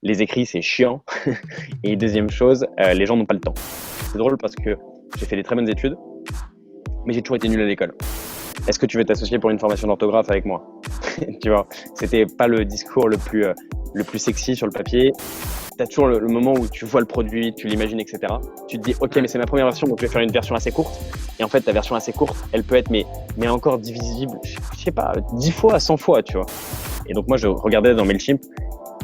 les écrits, c'est chiant. Et deuxième chose, les gens n'ont pas le temps. C'est drôle parce que j'ai fait des très bonnes études, mais j'ai toujours été nul à l'école. Est-ce que tu veux t'associer pour une formation d'orthographe avec moi? Tu vois, c'était pas le discours le plus sexy sur le papier. Tu as toujours le moment où tu vois le produit, tu l'imagines, etc. Tu te dis, ok, mais c'est ma première version, donc je vais faire une version assez courte. Et en fait, ta version assez courte, elle peut être mais encore divisible, je sais pas, 10 fois, 100 fois, tu vois. Et donc moi, je regardais dans Mailchimp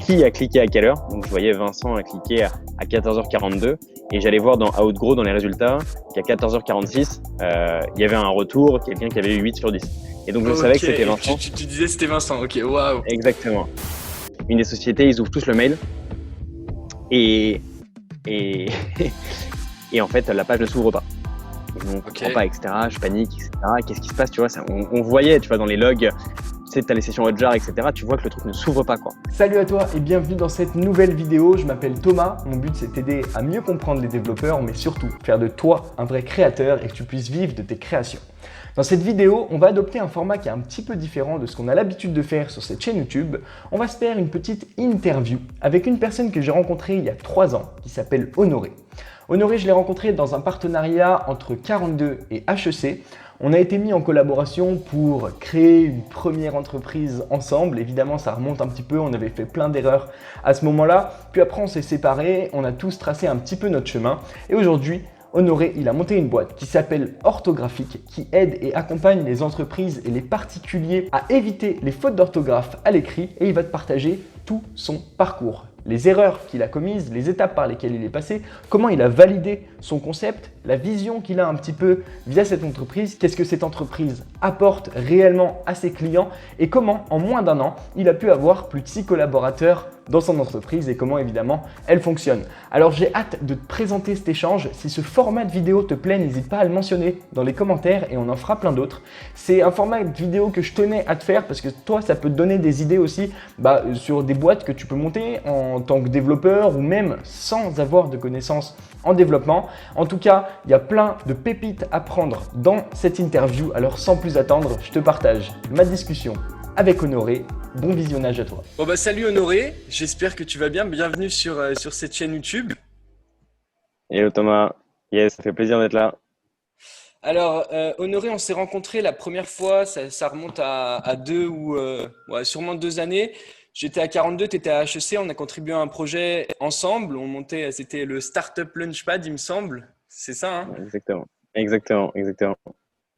qui a cliqué à quelle heure. Donc je voyais Vincent a cliqué à 14h42 et j'allais voir dans Outgrow, dans les résultats, qu'à 14h46, il y avait un retour, quelqu'un qui avait eu 8 sur 10. Et donc je savais que c'était Vincent. Tu disais c'était Vincent, ok, waouh. Exactement. Une des sociétés, ils ouvrent tous le mail et, et en fait, la page ne s'ouvre pas. Et on ne comprend pas, etc. Je panique, etc. Qu'est-ce qui se passe, tu vois, on voyait, tu vois, dans les logs, tu sais, tu as les sessions Hotjar, etc. Tu vois que le truc ne s'ouvre pas, quoi. Salut à toi et bienvenue dans cette nouvelle vidéo. Je m'appelle Thomas. Mon but, c'est t'aider à mieux comprendre les développeurs, mais surtout faire de toi un vrai créateur et que tu puisses vivre de tes créations. Dans cette vidéo, on va adopter un format qui est un petit peu différent de ce qu'on a l'habitude de faire sur cette chaîne YouTube. On va se faire une petite interview avec une personne que j'ai rencontrée il y a 3 ans qui s'appelle Honoré. Honoré, je l'ai rencontré dans un partenariat entre 42 et HEC. On a été mis en collaboration pour créer une première entreprise ensemble. Évidemment, ça remonte un petit peu, on avait fait plein d'erreurs à ce moment-là. Puis après, on s'est séparés, on a tous tracé un petit peu notre chemin. Et aujourd'hui, Honoré, il a monté une boîte qui s'appelle Orthographique, qui aide et accompagne les entreprises et les particuliers à éviter les fautes d'orthographe à l'écrit et il va te partager tout son parcours. Les erreurs qu'il a commises, les étapes par lesquelles il est passé, comment il a validé son concept, la vision qu'il a un petit peu via cette entreprise, qu'est-ce que cette entreprise apporte réellement à ses clients et comment en moins d'1 an, il a pu avoir plus de 6 collaborateurs dans son entreprise et comment évidemment elle fonctionne. Alors j'ai hâte de te présenter cet échange. Si ce format de vidéo te plaît, n'hésite pas à le mentionner dans les commentaires et on en fera plein d'autres. C'est un format de vidéo que je tenais à te faire parce que toi, ça peut te donner des idées aussi sur des boîtes que tu peux monter en tant que développeur ou même sans avoir de connaissances en développement. En tout cas, il y a plein de pépites à prendre dans cette interview. Alors sans plus attendre, je te partage ma discussion avec Honoré. Bon visionnage à toi. Bon bah salut Honoré, j'espère que tu vas bien. Bienvenue sur cette chaîne YouTube. Hello Thomas, yes, ça fait plaisir d'être là. Alors Honoré, on s'est rencontrés la première fois, ça remonte à 2 ou sûrement 2 années. J'étais à 42, tu étais à HEC, on a contribué à un projet ensemble. On montait, c'était le Startup Launchpad, il me semble. C'est ça, hein? Exactement, exactement, exactement.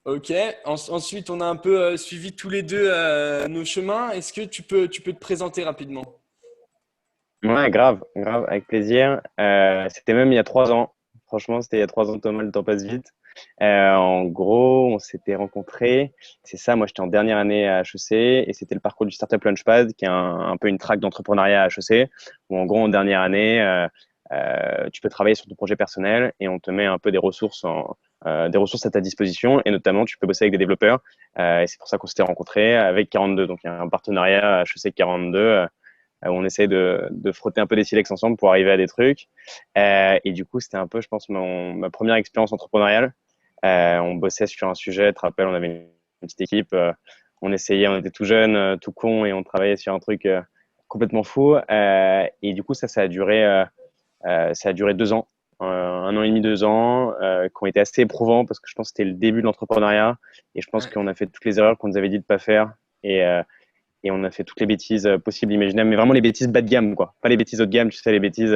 Ok. Ensuite, on a un peu suivi tous les deux nos chemins. Est-ce que tu peux te présenter rapidement? Ouais, grave, grave, avec plaisir. C'était même il y a 3 ans. Franchement, c'était il y a 3 ans, Thomas, le temps passe vite. En gros, on s'était rencontrés. C'est ça, moi, j'étais en dernière année à HEC et c'était le parcours du Startup Launchpad, qui est un peu une track d'entrepreneuriat à HEC, où en gros, en dernière année, tu peux travailler sur ton projet personnel et on te met un peu des ressources des ressources à ta disposition et notamment, tu peux bosser avec des développeurs. Et c'est pour ça qu'on s'était rencontrés avec 42. Donc, il y a un partenariat à HEC 42 où on essaie de frotter un peu des silex ensemble pour arriver à des trucs. Et du coup, c'était un peu, je pense, ma première expérience entrepreneuriale. On bossait sur un sujet, tu te rappelles, on avait une petite équipe, on essayait, on était tout jeunes, tout cons, et on travaillait sur un truc complètement fou. Et du coup, ça a duré 2 ans, 1 an et demi, 2 ans, qui ont été assez éprouvants parce que je pense que c'était le début de l'entrepreneuriat. Et je pense Ouais. qu'on a fait toutes les erreurs qu'on nous avait dit de pas faire. Et on a fait toutes les bêtises possibles, imaginables, mais vraiment les bêtises bas de gamme, quoi. Pas les bêtises haut de gamme, tu sais, les bêtises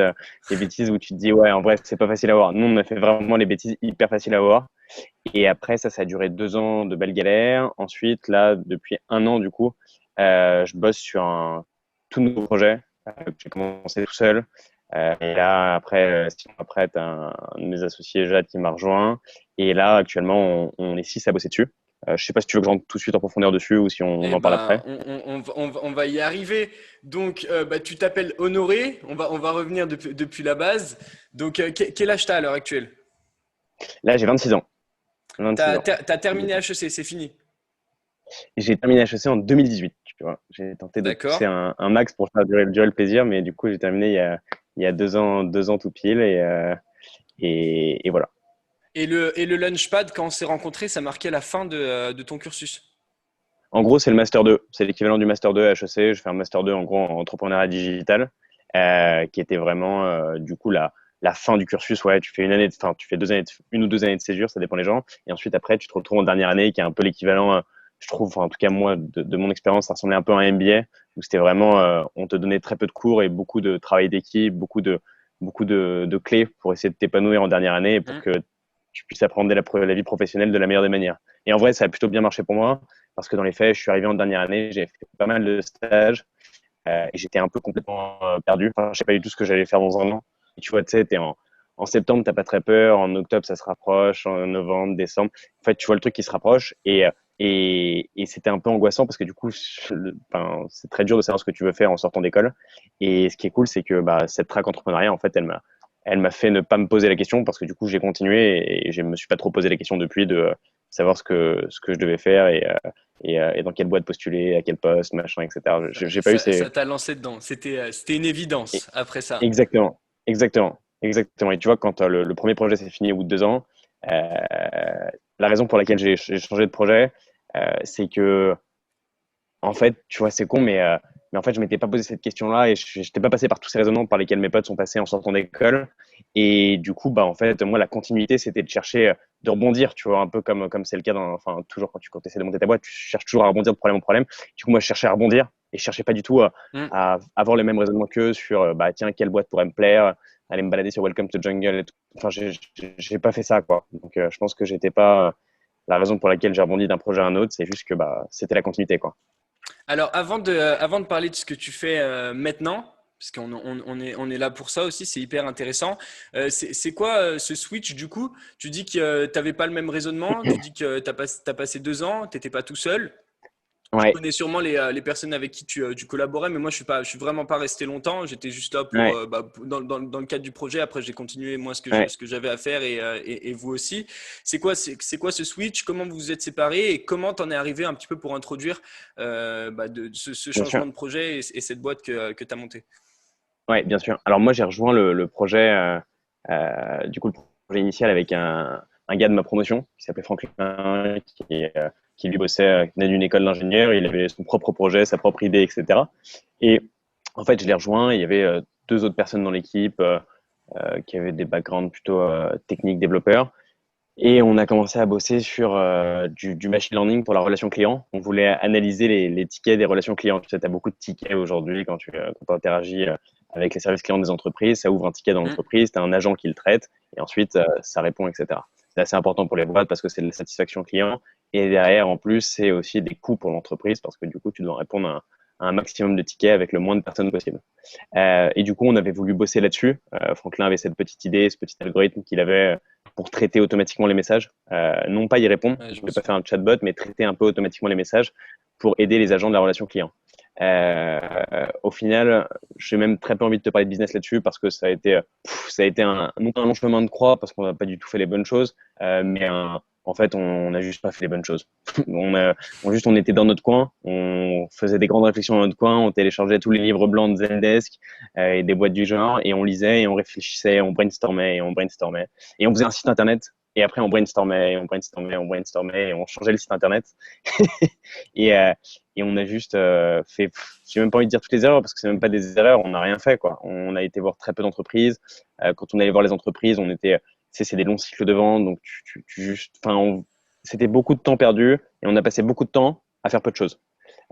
où tu te dis, ouais, en vrai, c'est pas facile à voir. Nous, on a fait vraiment les bêtises hyper faciles à voir. Et après, ça a duré 2 ans de belles galères. Ensuite, là, depuis 1 an, du coup, je bosse sur un tout nouveau projet que j'ai commencé tout seul. Et là, après, 6 mois après, t'as un de mes associés, Jade, qui m'a rejoint. Et là, actuellement, on est 6 à bosser dessus. Je sais pas si tu veux que je rentre tout de suite en profondeur dessus ou si on Eh en parle ben, après. on va y arriver. Donc, tu t'appelles Honoré. On va revenir depuis la base. Donc, quel âge t'as à l'heure actuelle? Là, j'ai 26 ans. 26 ans. T'as terminé HEC, c'est fini. J'ai terminé HEC en 2018, tu vois. J'ai tenté de D'accord. pousser un max pour faire durer le plaisir, mais du coup, j'ai terminé il y a 2 ans tout pile et voilà. Et le Launchpad, quand on s'est rencontrés, ça marquait la fin de ton cursus. En gros, c'est le Master 2. C'est l'équivalent du Master 2 à HEC. Je fais un Master 2 en gros en entrepreneuriat digital. qui était vraiment du coup la fin du cursus. Ouais, tu fais tu fais 1 ou 2 années de césure, ça dépend des gens. Et ensuite, après, tu te retrouves en dernière année, qui est un peu l'équivalent, je trouve, enfin, en tout cas, moi, de mon expérience, ça ressemblait un peu à un MBA, où c'était vraiment, on te donnait très peu de cours et beaucoup de travail d'équipe, beaucoup de clés pour essayer de t'épanouir en dernière année et pour que tu puisses apprendre la vie professionnelle de la meilleure des manières. Et en vrai, ça a plutôt bien marché pour moi, parce que dans les faits, je suis arrivé en dernière année, j'ai fait pas mal de stages, et j'étais un peu complètement perdu. Enfin, je sais pas du tout ce que j'allais faire dans un an. Et tu vois, tu sais, en septembre, t'as pas très peur. En octobre, ça se rapproche. En novembre, décembre. En fait, tu vois le truc qui se rapproche. Et c'était un peu angoissant parce que du coup, c'est très dur de savoir ce que tu veux faire en sortant d'école. Et ce qui est cool, c'est que cette track entrepreneuriat, en fait, elle m'a fait ne pas me poser la question parce que du coup, j'ai continué et je me suis pas trop posé la question depuis de savoir ce que je devais faire et dans quelle boîte postuler, à quel poste, machin, etc. J'ai pas eu Ça ces. t'a lancé dedans. C'était une évidence après ça. Exactement, exactement, exactement. Et tu vois, quand le premier projet s'est fini au bout de 2 ans, la raison pour laquelle j'ai changé de projet, c'est que en fait, tu vois, c'est con, mais en fait, je m'étais pas posé cette question-là et je n'étais pas passé par tous ces raisonnements par lesquels mes potes sont passés en sortant d'école. Et du coup, en fait, moi, la continuité, c'était de chercher, de rebondir, tu vois, un peu comme c'est le cas enfin, toujours quand tu essaies de monter ta boîte, tu cherches toujours à rebondir de problème en problème. Du coup, moi, je cherchais à rebondir et je cherchais pas du tout Mm. à avoir le même raisonnement qu'eux sur, tiens, quelle boîte pourrait me plaire, aller me balader sur Welcome to Jungle et tout. Enfin, j'ai pas fait ça, quoi. Donc, je pense que j'étais pas, la raison pour laquelle j'ai rebondi d'un projet à un autre, c'est juste que, c'était la continuité, quoi. Alors, avant de parler de ce que tu fais maintenant, parce on est là pour ça aussi, c'est hyper intéressant. C'est quoi ce switch du coup? Tu dis que tu n'avais pas le même raisonnement, tu dis que t'as passé 2 ans, tu n'étais pas tout seul. Tu Ouais, connais sûrement les personnes avec qui tu collaborais, mais moi je suis vraiment pas resté longtemps. J'étais juste là ouais, dans le cadre du projet. Après j'ai continué moi ouais. ce que j'avais à faire et vous aussi. C'est quoi ce switch? Comment vous vous êtes séparés et comment t'en es arrivé un petit peu pour introduire ce Bien sûr. changement de projet et cette boîte que tu as montée? Ouais, bien sûr. Alors moi, j'ai rejoint le projet, du coup, le projet initial avec un gars de ma promotion qui s'appelait Franklin, qui lui bossait, qui venait d'une école d'ingénieur. Il avait son propre projet, sa propre idée, etc. Et en fait, je l'ai rejoint. Il y avait 2 autres personnes dans l'équipe qui avaient des backgrounds plutôt techniques, développeurs. Et on a commencé à bosser sur du machine learning pour la relation client. On voulait analyser les tickets des relations clients. Tu sais, tu as beaucoup de tickets aujourd'hui quand tu interagis avec les services clients des entreprises. Ça ouvre un ticket dans Hmm. l'entreprise, tu as un agent qui le traite et ensuite ça répond, etc. C'est assez important pour les boîtes parce que c'est de la satisfaction client. Et derrière, en plus, c'est aussi des coûts pour l'entreprise parce que du coup, tu dois répondre à un maximum de tickets avec le moins de personnes possible. Et du coup, on avait voulu bosser là-dessus. Franklin avait cette petite idée, ce petit algorithme qu'il avait pour traiter automatiquement les messages. Non pas y répondre, Ouais, je je ne me vais pas faire souviens. un chatbot, mais traiter un peu automatiquement les messages pour aider les agents de la relation client. Au final, j'ai même très peu envie de te parler de business là-dessus parce que ça a été non pas un long chemin de croix parce qu'on n'a pas du tout fait les bonnes choses, mais en fait, on n'a juste pas fait les bonnes choses. On était dans notre coin, on faisait des grandes réflexions dans notre coin, on téléchargeait tous les livres blancs de Zendesk et des boîtes du genre, et on lisait et on réfléchissait, on brainstormait et on brainstormait. Et on faisait un site internet, et après on brainstormait, et on brainstormait, on brainstormait, et on changeait le site internet. et, euh, et on a juste fait, j'ai même pas envie de dire toutes les erreurs, parce que c'est même pas des erreurs, on n'a rien fait, quoi. On a été voir très peu d'entreprises. Quand on allait voir les entreprises, on était, tu sais, c'est des longs cycles de vente, donc c'était beaucoup de temps perdu, et on a passé beaucoup de temps à faire peu de choses.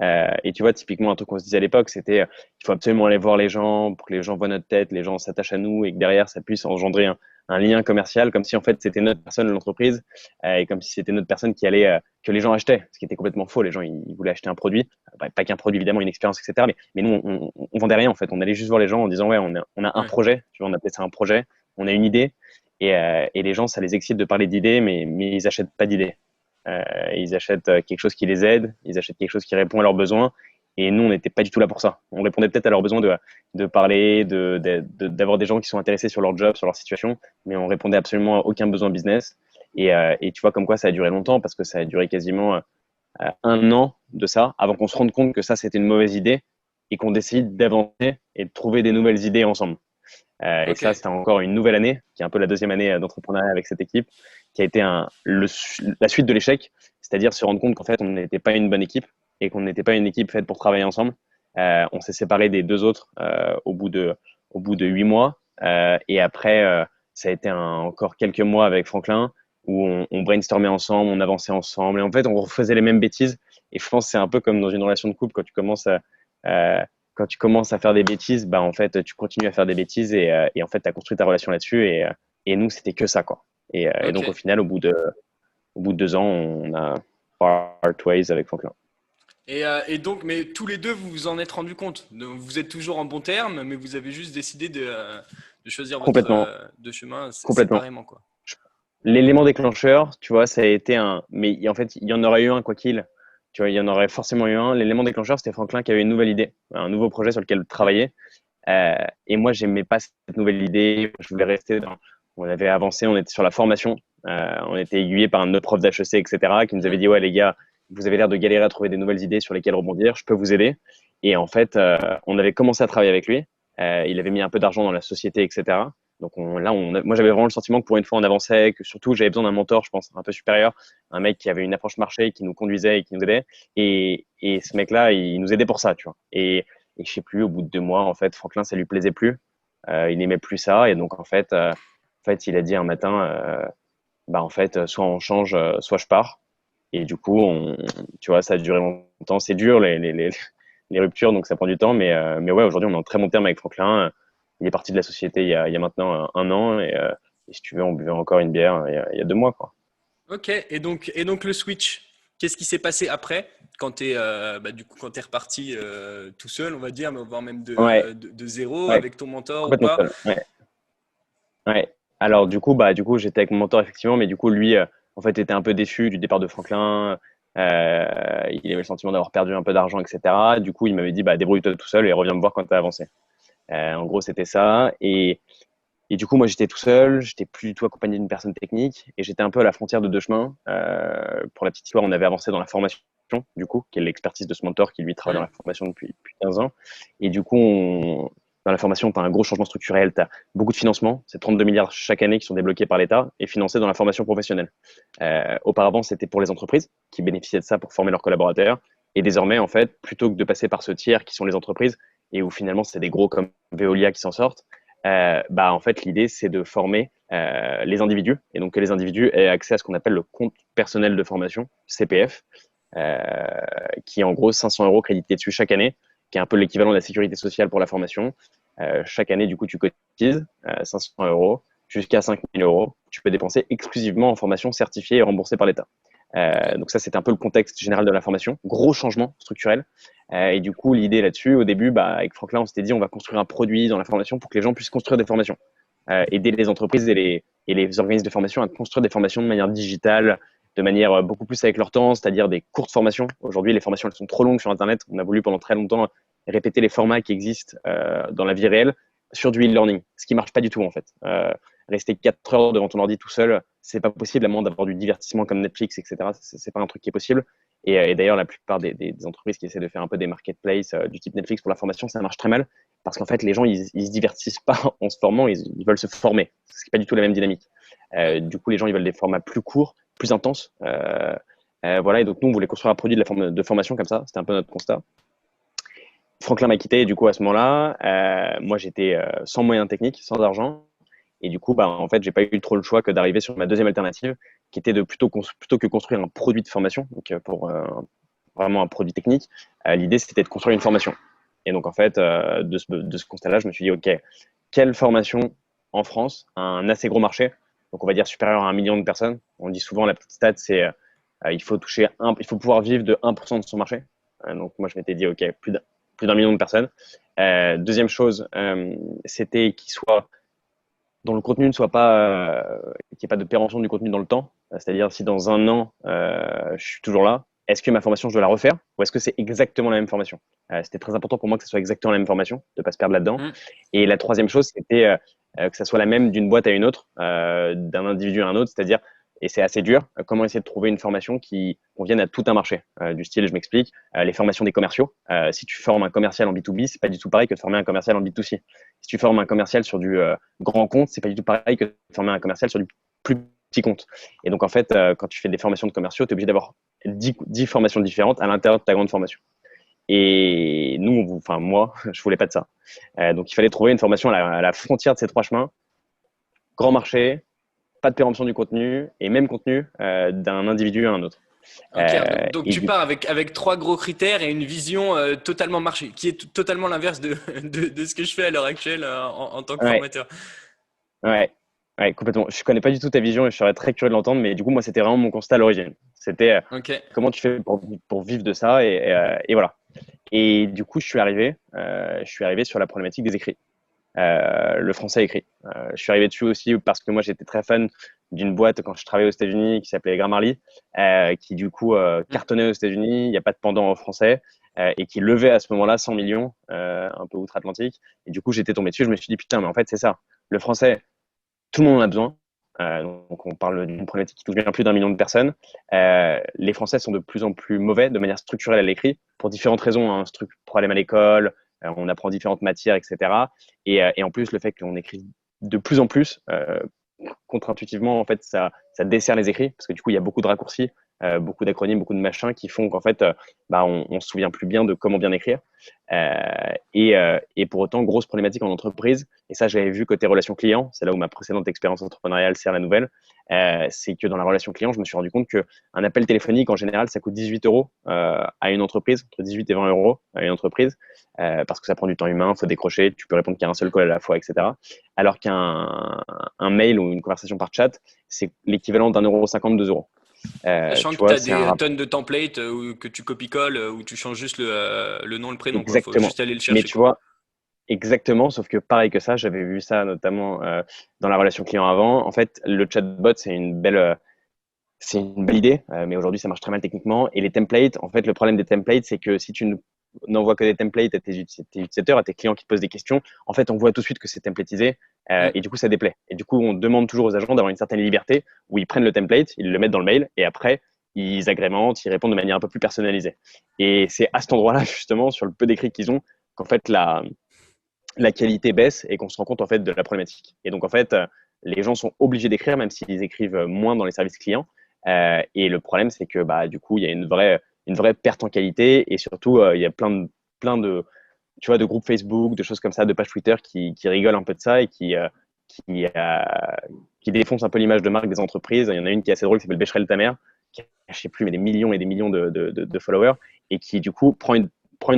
Et tu vois, typiquement, un truc qu'on se disait à l'époque, c'était il faut absolument aller voir les gens pour que les gens voient notre tête, les gens s'attachent à nous et que derrière, ça puisse engendrer un lien commercial, comme si en fait c'était notre personne, l'entreprise, et comme si c'était notre personne que les gens achetaient, ce qui était complètement faux. Les gens, ils voulaient acheter un produit, pas qu'un produit, évidemment, une expérience, etc. Mais nous, on vendait rien en fait. On allait juste voir les gens en disant, ouais, on a un Ouais. projet, tu vois, on appelait ça un projet, on a une idée, et les gens, ça les excite de parler d'idées, mais ils achètent pas d'idées. Ils achètent quelque chose qui les aide, ils achètent quelque chose qui répond à leurs besoins. Et nous, on n'était pas du tout là pour ça. On répondait peut-être à leurs besoins de parler, d'avoir des gens qui sont intéressés sur leur job, sur leur situation, mais on répondait absolument à aucun besoin business. Et tu vois comme quoi ça a duré longtemps, parce que ça a duré quasiment 1 an de ça, avant qu'on se rende compte que ça, c'était une mauvaise idée et qu'on décide d'avancer et de trouver des nouvelles idées ensemble. Et Ok. ça, c'était encore une nouvelle année, qui est un peu la deuxième année d'entrepreneuriat avec cette équipe, qui a été la suite de l'échec, c'est-à-dire se rendre compte qu'en fait, on n'était pas une bonne équipe et qu'on n'était pas une équipe faite pour travailler ensemble. On s'est séparés des 2 autres au bout de au bout de 8 mois. Et après, ça a été encore quelques mois avec Franklin où on brainstormait ensemble, on avançait ensemble. Et en fait, on refaisait les mêmes bêtises. Et je pense que c'est un peu comme dans une relation de couple, euh, quand tu commences à faire des bêtises, bah, en fait, tu continues à faire des bêtises et en fait, tu as construit ta relation là-dessus. Et nous, c'était que ça, quoi. Et donc, au Ok. final, au bout de 2 ans, on a part ways avec Franklin. Et donc, mais tous les deux, vous vous en êtes rendu compte. Donc, vous êtes toujours en bon terme, mais vous avez juste décidé de choisir votre Complètement, de chemin complètement. séparément, quoi. L'élément déclencheur, tu vois, ça a été un. Mais en fait, il y en aurait eu un, quoi qu'il. Tu vois, il y en aurait forcément eu un. L'élément déclencheur, c'était Franklin qui avait une nouvelle idée, un nouveau projet sur lequel Hmm. travailler. Et moi, j'aimais pas cette nouvelle idée. Je voulais rester dans. On avait avancé, on était sur la formation. On était aiguillé par un autre prof d'HEC, etc., qui nous avait Hmm. dit, ouais, les gars, vous avez l'air de galérer à trouver des nouvelles idées sur lesquelles rebondir. Je peux vous aider. Et en fait, on avait commencé à travailler avec lui. Il avait mis un peu d'argent dans la société, etc. Donc moi, j'avais vraiment le sentiment que pour une fois, on avançait, que surtout, j'avais besoin d'un mentor, je pense, un peu supérieur, un mec qui avait une approche marché, qui nous conduisait et qui nous aidait. Et ce mec-là, il nous aidait pour ça, tu vois. Et je sais plus, au bout de 2 mois, en fait, Franklin, ça lui plaisait plus. Il n'aimait plus ça. Et donc, en fait, il a dit un matin, bah, en fait, soit on change, soit je pars. Et du coup, tu vois, ça a duré longtemps. C'est dur, les ruptures, donc ça prend du temps. Mais ouais, aujourd'hui, on est en très bon terme avec Franklin. Il est parti de la société il y a maintenant un an. Et si tu veux, on buvait encore une bière il y a 2 mois, quoi. Ok. Et donc le switch, qu'est-ce qui s'est passé après quand du coup, quand t'es reparti tout seul, on va dire, mais voire même Ouais, de zéro ouais, avec ton mentor ou complètement pas? seul. Ouais, ouais. Alors, du coup, j'étais avec mon mentor, effectivement. Mais du coup, lui, en fait, était un peu déçu du départ de Franklin. Il avait le sentiment d'avoir perdu un peu d'argent, etc. Du coup, il m'avait dit, bah, débrouille-toi tout seul et reviens me voir quand tu as avancé. En gros, c'était ça. Et du coup, moi, j'étais tout seul, j'étais plus du tout accompagné d'une personne technique et j'étais un peu à la frontière de deux chemins. Pour la petite histoire, on avait avancé dans la formation, du coup, qui est l'expertise de ce mentor qui, lui, travaille dans Hmm. la formation depuis 15 ans. Et du coup, dans la formation, tu as un gros changement structurel, tu as beaucoup de financement, c'est 32 milliards chaque année qui sont débloqués par l'État et financés dans la formation professionnelle. Auparavant, c'était pour les entreprises qui bénéficiaient de ça pour former leurs collaborateurs. Et désormais, en fait, plutôt que de passer par ce tiers qui sont les entreprises, et où finalement c'est des gros comme Veolia qui s'en sortent, bah, en fait, l'idée, c'est de former les individus, et donc que les individus aient accès à ce qu'on appelle le compte personnel de formation, CPF, euh, qui est en gros 500 euros crédités dessus chaque année, qui est un peu l'équivalent de la sécurité sociale pour la formation. Chaque année, du coup, tu cotises 500 euros jusqu'à 5000 euros. Tu peux dépenser exclusivement en formation certifiée et remboursée par l'État. Ok. Donc ça, c'est un peu le contexte général de la formation. Gros changement structurel. Et du coup, l'idée là-dessus, au début, bah, avec Franklin, on s'était dit, on va construire un produit dans la formation pour que les gens puissent construire des formations. Aider les entreprises et les organismes de formation à construire des formations de manière digitale, de manière beaucoup plus avec leur temps, c'est-à-dire des courtes formations. Aujourd'hui, les formations, elles sont trop longues sur Internet. On a voulu pendant très longtemps répéter les formats qui existent dans la vie réelle sur du e-learning, ce qui marche pas du tout en fait. Rester 4 heures devant ton ordi tout seul, c'est pas possible à moins d'avoir du divertissement comme Netflix, etc. C'est pas un truc qui est possible. Et d'ailleurs, la plupart des entreprises qui essaient de faire un peu des marketplaces du type Netflix pour la formation, ça marche très mal parce qu'en fait, les gens, ils se divertissent pas en se formant, ils veulent se former. Ce qui n'est pas du tout la même dynamique. Ouais. Du coup, les gens, ils veulent des formats plus courts, plus intenses. Voilà, et donc nous, on voulait construire un produit de formation comme ça. C'était un peu notre constat. Franklin m'a quitté, du coup, à ce moment-là. Moi, j'étais sans moyens techniques, sans argent. Et du coup, bah, en fait, j'ai pas eu trop le choix que d'arriver sur ma deuxième alternative, qui était de plutôt que construire un produit de formation, donc pour vraiment un produit technique, l'idée, c'était de construire une formation. Et donc, en fait, de ce constat-là, je me suis dit, OK, quelle formation en France a un assez gros marché, donc on va dire supérieur à 1 million de personnes. On dit souvent, la petite stat, c'est il faut pouvoir vivre de 1% de son marché. Donc, moi, je m'étais dit, OK, plus d'un million de personnes. Deuxième chose, c'était dont le contenu ne soit pas, qu'il n'y ait pas de péremption du contenu dans le temps. C'est-à-dire, si dans un an, je suis toujours là, est-ce que ma formation, je dois la refaire ou est-ce que c'est exactement la même formation? C'était très important pour moi que ce soit exactement la même formation, de ne pas se perdre là-dedans. Hmm. Et la troisième chose, c'était que ça soit la même d'une boîte à une autre, d'un individu à un autre, c'est-à-dire, et c'est assez dur, comment essayer de trouver une formation qui convienne à tout un marché. Du style, je m'explique, les formations des commerciaux. Si tu formes un commercial en B2B, c'est pas du tout pareil que de former un commercial en B2C. Si tu formes un commercial sur du grand compte, c'est pas du tout pareil que de former un commercial sur du plus petit compte. Et donc, en fait, quand tu fais des formations de commerciaux, tu es obligé d'avoir 10 formations différentes à l'intérieur de ta grande formation. Et nous, enfin moi, je voulais pas de ça. Donc il fallait trouver une formation à la frontière de ces trois chemins. Grand marché, pas de péremption du contenu et même contenu d'un individu à un autre. Ok, donc Et tu du pars avec trois gros critères et une vision totalement marché, qui est totalement l'inverse de ce que je fais à l'heure actuelle en tant que ouais, formateur. ouais, ouais, complètement. Je connais pas du tout ta vision et je serais très curieux de l'entendre, mais du coup, moi, c'était vraiment mon constat à l'origine. C'était Ok. comment tu fais pour vivre de ça et voilà. Et du coup, je suis arrivé sur la problématique des écrits. Le français écrit. Je suis arrivé dessus aussi parce que moi j'étais très fan d'une boîte quand je travaillais aux États-Unis qui s'appelait Grammarly, qui du coup Hmm. cartonnait aux États-Unis, il n'y a pas de pendant en français, et qui levait à ce moment-là 100 millions, un peu outre-Atlantique. Et du coup j'étais tombé dessus, je me suis dit putain, mais en fait c'est ça. Le français, tout le monde en a besoin. Donc on parle d'une problématique qui touche bien plus d'1 million de personnes. Les Français sont de plus en plus mauvais de manière structurelle à l'écrit pour différentes raisons. Hein, problème à l'école, on apprend différentes matières, etc. Et en plus, le fait qu'on écrive de plus en plus, contre-intuitivement, en fait, ça dessert les écrits parce que du coup, il y a beaucoup de raccourcis, beaucoup d'acronymes, beaucoup de machins qui font qu'en fait, on se souvient plus bien de comment bien écrire. Et pour autant, grosse problématique en entreprise, et ça, j'avais vu côté relation client, c'est là où ma précédente expérience entrepreneuriale sert la nouvelle, c'est que dans la relation client, je me suis rendu compte qu'un appel téléphonique, en général, ça coûte 18 euros à une entreprise, entre 18 et 20 euros à une entreprise, parce que ça prend du temps humain, il faut décrocher, tu peux répondre qu'à un seul call à la fois, etc. Alors qu'un mail ou une conversation par chat, c'est l'équivalent d'1,50 €, 2 euros. Sachant Tu que tu vois, as c'est un des rapport. tonnes de templates que tu copies-colles, où tu changes juste le nom, le prénom, quoi. Faut Exactement. juste aller le Mais chercher, tu quoi. vois, exactement, sauf que pareil que ça, j'avais vu ça notamment dans la relation client avant. En fait, le chatbot, c'est une belle idée, mais aujourd'hui, ça marche très mal techniquement. Et les templates, en fait, le problème des templates, c'est que si tu n'envoies que des templates à tes utilisateurs, à tes clients qui te posent des questions, en fait, on voit tout de suite que c'est templatisé Hmm. et du coup, ça déplaît. Et du coup, on demande toujours aux agents d'avoir une certaine liberté où ils prennent le template, ils le mettent dans le mail et après, ils agrémentent, ils répondent de manière un peu plus personnalisée. Et c'est à cet endroit-là, justement, sur le peu d'écrits qu'ils ont, qu'en fait, la qualité baisse et qu'on se rend compte en fait de la problématique. Et donc en fait, les gens sont obligés d'écrire même s'ils écrivent moins dans les services clients. Et le problème, c'est que bah, du coup, il y a une vraie perte en qualité et surtout, il y a plein de, tu vois, de groupes Facebook, de choses comme ça, de pages Twitter qui rigolent un peu de ça et qui, euh, qui défoncent un peu l'image de marque des entreprises. Il y en a une qui est assez drôle qui s'appelle Becherel ta mère, qui a, je sais plus, mais des millions et des millions de followers et qui du coup prend une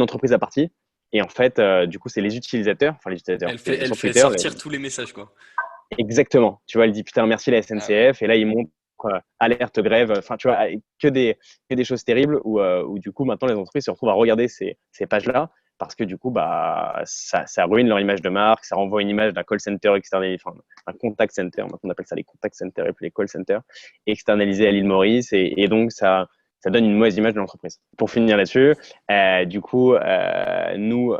entreprise à partie et en fait, du coup, c'est les utilisateurs, enfin les utilisateurs, Elle sur fait Twitter, sortir tous les messages, quoi. exactement. Tu vois, elle dit putain, merci la Ah ouais. SNCF, et là, il montre alerte grève, enfin, tu vois, que des choses terribles où, du coup, maintenant, les entreprises se retrouvent à regarder ces pages-là parce que du coup, bah, ça ruine leur image de marque, ça renvoie une image d'un call center externalisé, enfin, un contact center, maintenant on appelle ça les contact centers et puis les call centers, externalisés à l'île Maurice, et donc ça donne une mauvaise image de l'entreprise. Pour finir là-dessus, du coup, moi,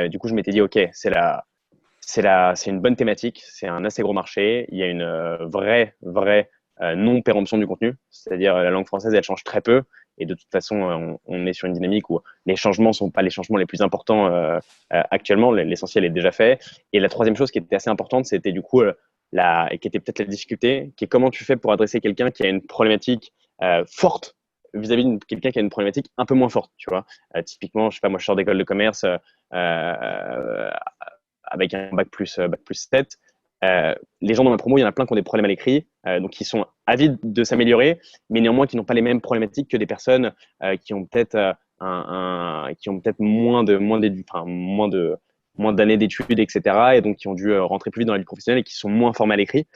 du coup, je m'étais dit, ok, c'est une bonne thématique, c'est un assez gros marché, il y a une vraie non-péremption du contenu, c'est-à-dire la langue française, elle change très peu, et de toute façon, on est sur une dynamique où les changements ne sont pas les changements les plus importants actuellement, l'essentiel est déjà fait. Et la troisième chose qui était assez importante, c'était du coup, et qui était peut-être la difficulté, qui est comment tu fais pour adresser quelqu'un qui a une problématique forte vis-à-vis de quelqu'un qui a une problématique un peu moins forte, tu vois. Typiquement, je sais pas, moi je sors d'école de commerce, avec un bac plus 7. Les gens dans ma promo, il y en a plein qui ont des problèmes à l'écrit, donc qui sont avides de s'améliorer, mais néanmoins qui n'ont pas les mêmes problématiques que des personnes qui ont peut-être qui ont peut-être moins d'années d'études, etc. Et donc qui ont dû rentrer plus vite dans la vie professionnelle et qui sont moins formés à l'écrit.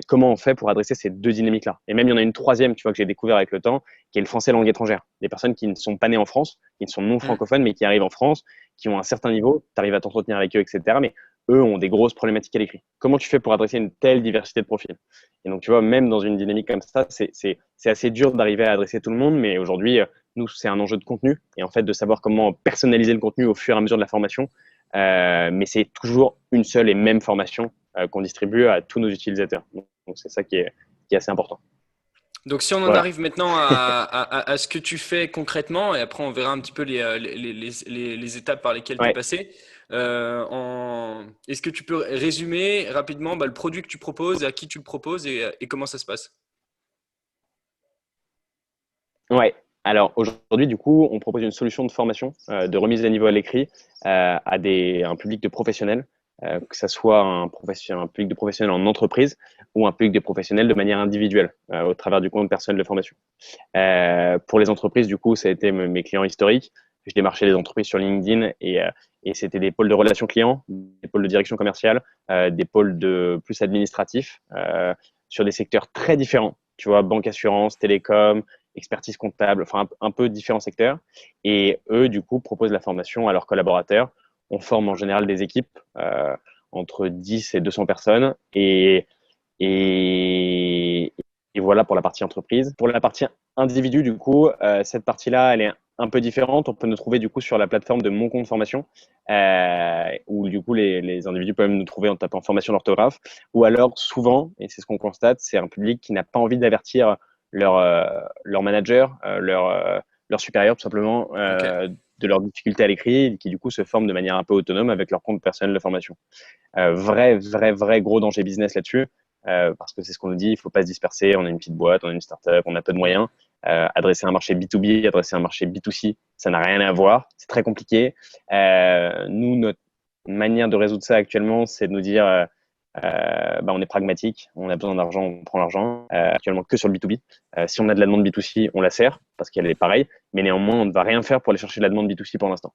Comment on fait pour adresser ces deux dynamiques-là? Et même il y en a une troisième, tu vois, que j'ai découvert avec le temps, qui est le français langue étrangère. Des personnes qui ne sont pas nées en France, qui ne sont non Hmm. francophones, mais qui arrivent en France, qui ont un certain niveau, tu arrives à t'entretenir avec eux, etc. Mais eux ont des grosses problématiques à l'écrit. Comment tu fais pour adresser une telle diversité de profils? Et donc, tu vois, même dans une dynamique comme ça, c'est assez dur d'arriver à adresser tout le monde, mais aujourd'hui, nous, c'est un enjeu de contenu, et en fait, de savoir comment personnaliser le contenu au fur et à mesure de la formation. Mais c'est toujours une seule et même formation qu'on distribue à tous nos utilisateurs. Donc c'est ça qui est assez important. Donc, si on en Voilà. arrive maintenant à ce que tu fais concrètement, et après on verra un petit peu les étapes par lesquelles tu es Ouais. passé, est-ce que tu peux résumer rapidement le produit que tu proposes, à qui tu le proposes et comment ça se passe? Ouais. Alors aujourd'hui, du coup, on propose une solution de formation, de remise à niveau à l'écrit un public de professionnels, que ce soit un public de professionnels en entreprise ou un public de professionnels de manière individuelle, au travers du compte personnel de formation. Pour les entreprises, du coup, ça a été mes clients historiques. Je démarchais les entreprises sur LinkedIn et c'était des pôles de relations clients, des pôles de direction commerciale, des pôles de plus administratifs, sur des secteurs très différents. Tu vois, banque, assurance, télécom, expertise comptable, enfin un peu différents secteurs. Et eux, du coup, proposent la formation à leurs collaborateurs. On forme en général des équipes entre 10 et 200 personnes. Et, et voilà pour la partie entreprise. Pour la partie individu, du coup, cette partie-là, elle est un peu différente. On peut nous trouver du coup sur la plateforme de Mon Compte Formation, où du coup les individus peuvent nous trouver en tapant formation d'orthographe. Ou alors souvent, et c'est ce qu'on constate, c'est un public qui n'a pas envie d'avertir leur manager, leur supérieur tout simplement, Ok. de leurs difficultés à l'écrit, qui du coup se forment de manière un peu autonome avec leur compte personnel de formation. Vrai gros danger business là-dessus, parce que c'est ce qu'on nous dit, il ne faut pas se disperser, on est une petite boîte, on est une startup, on a peu de moyens. Adresser un marché B2B, adresser un marché B2C, ça n'a rien à voir, c'est très compliqué. Nous, notre manière de résoudre ça actuellement, c'est de nous dire, on est pragmatique, on a besoin d'argent, on prend l'argent, actuellement que sur le B2B. Si on a de la demande B2C, on la sert, parce qu'elle est pareille, mais néanmoins, on ne va rien faire pour aller chercher de la demande B2C pour l'instant.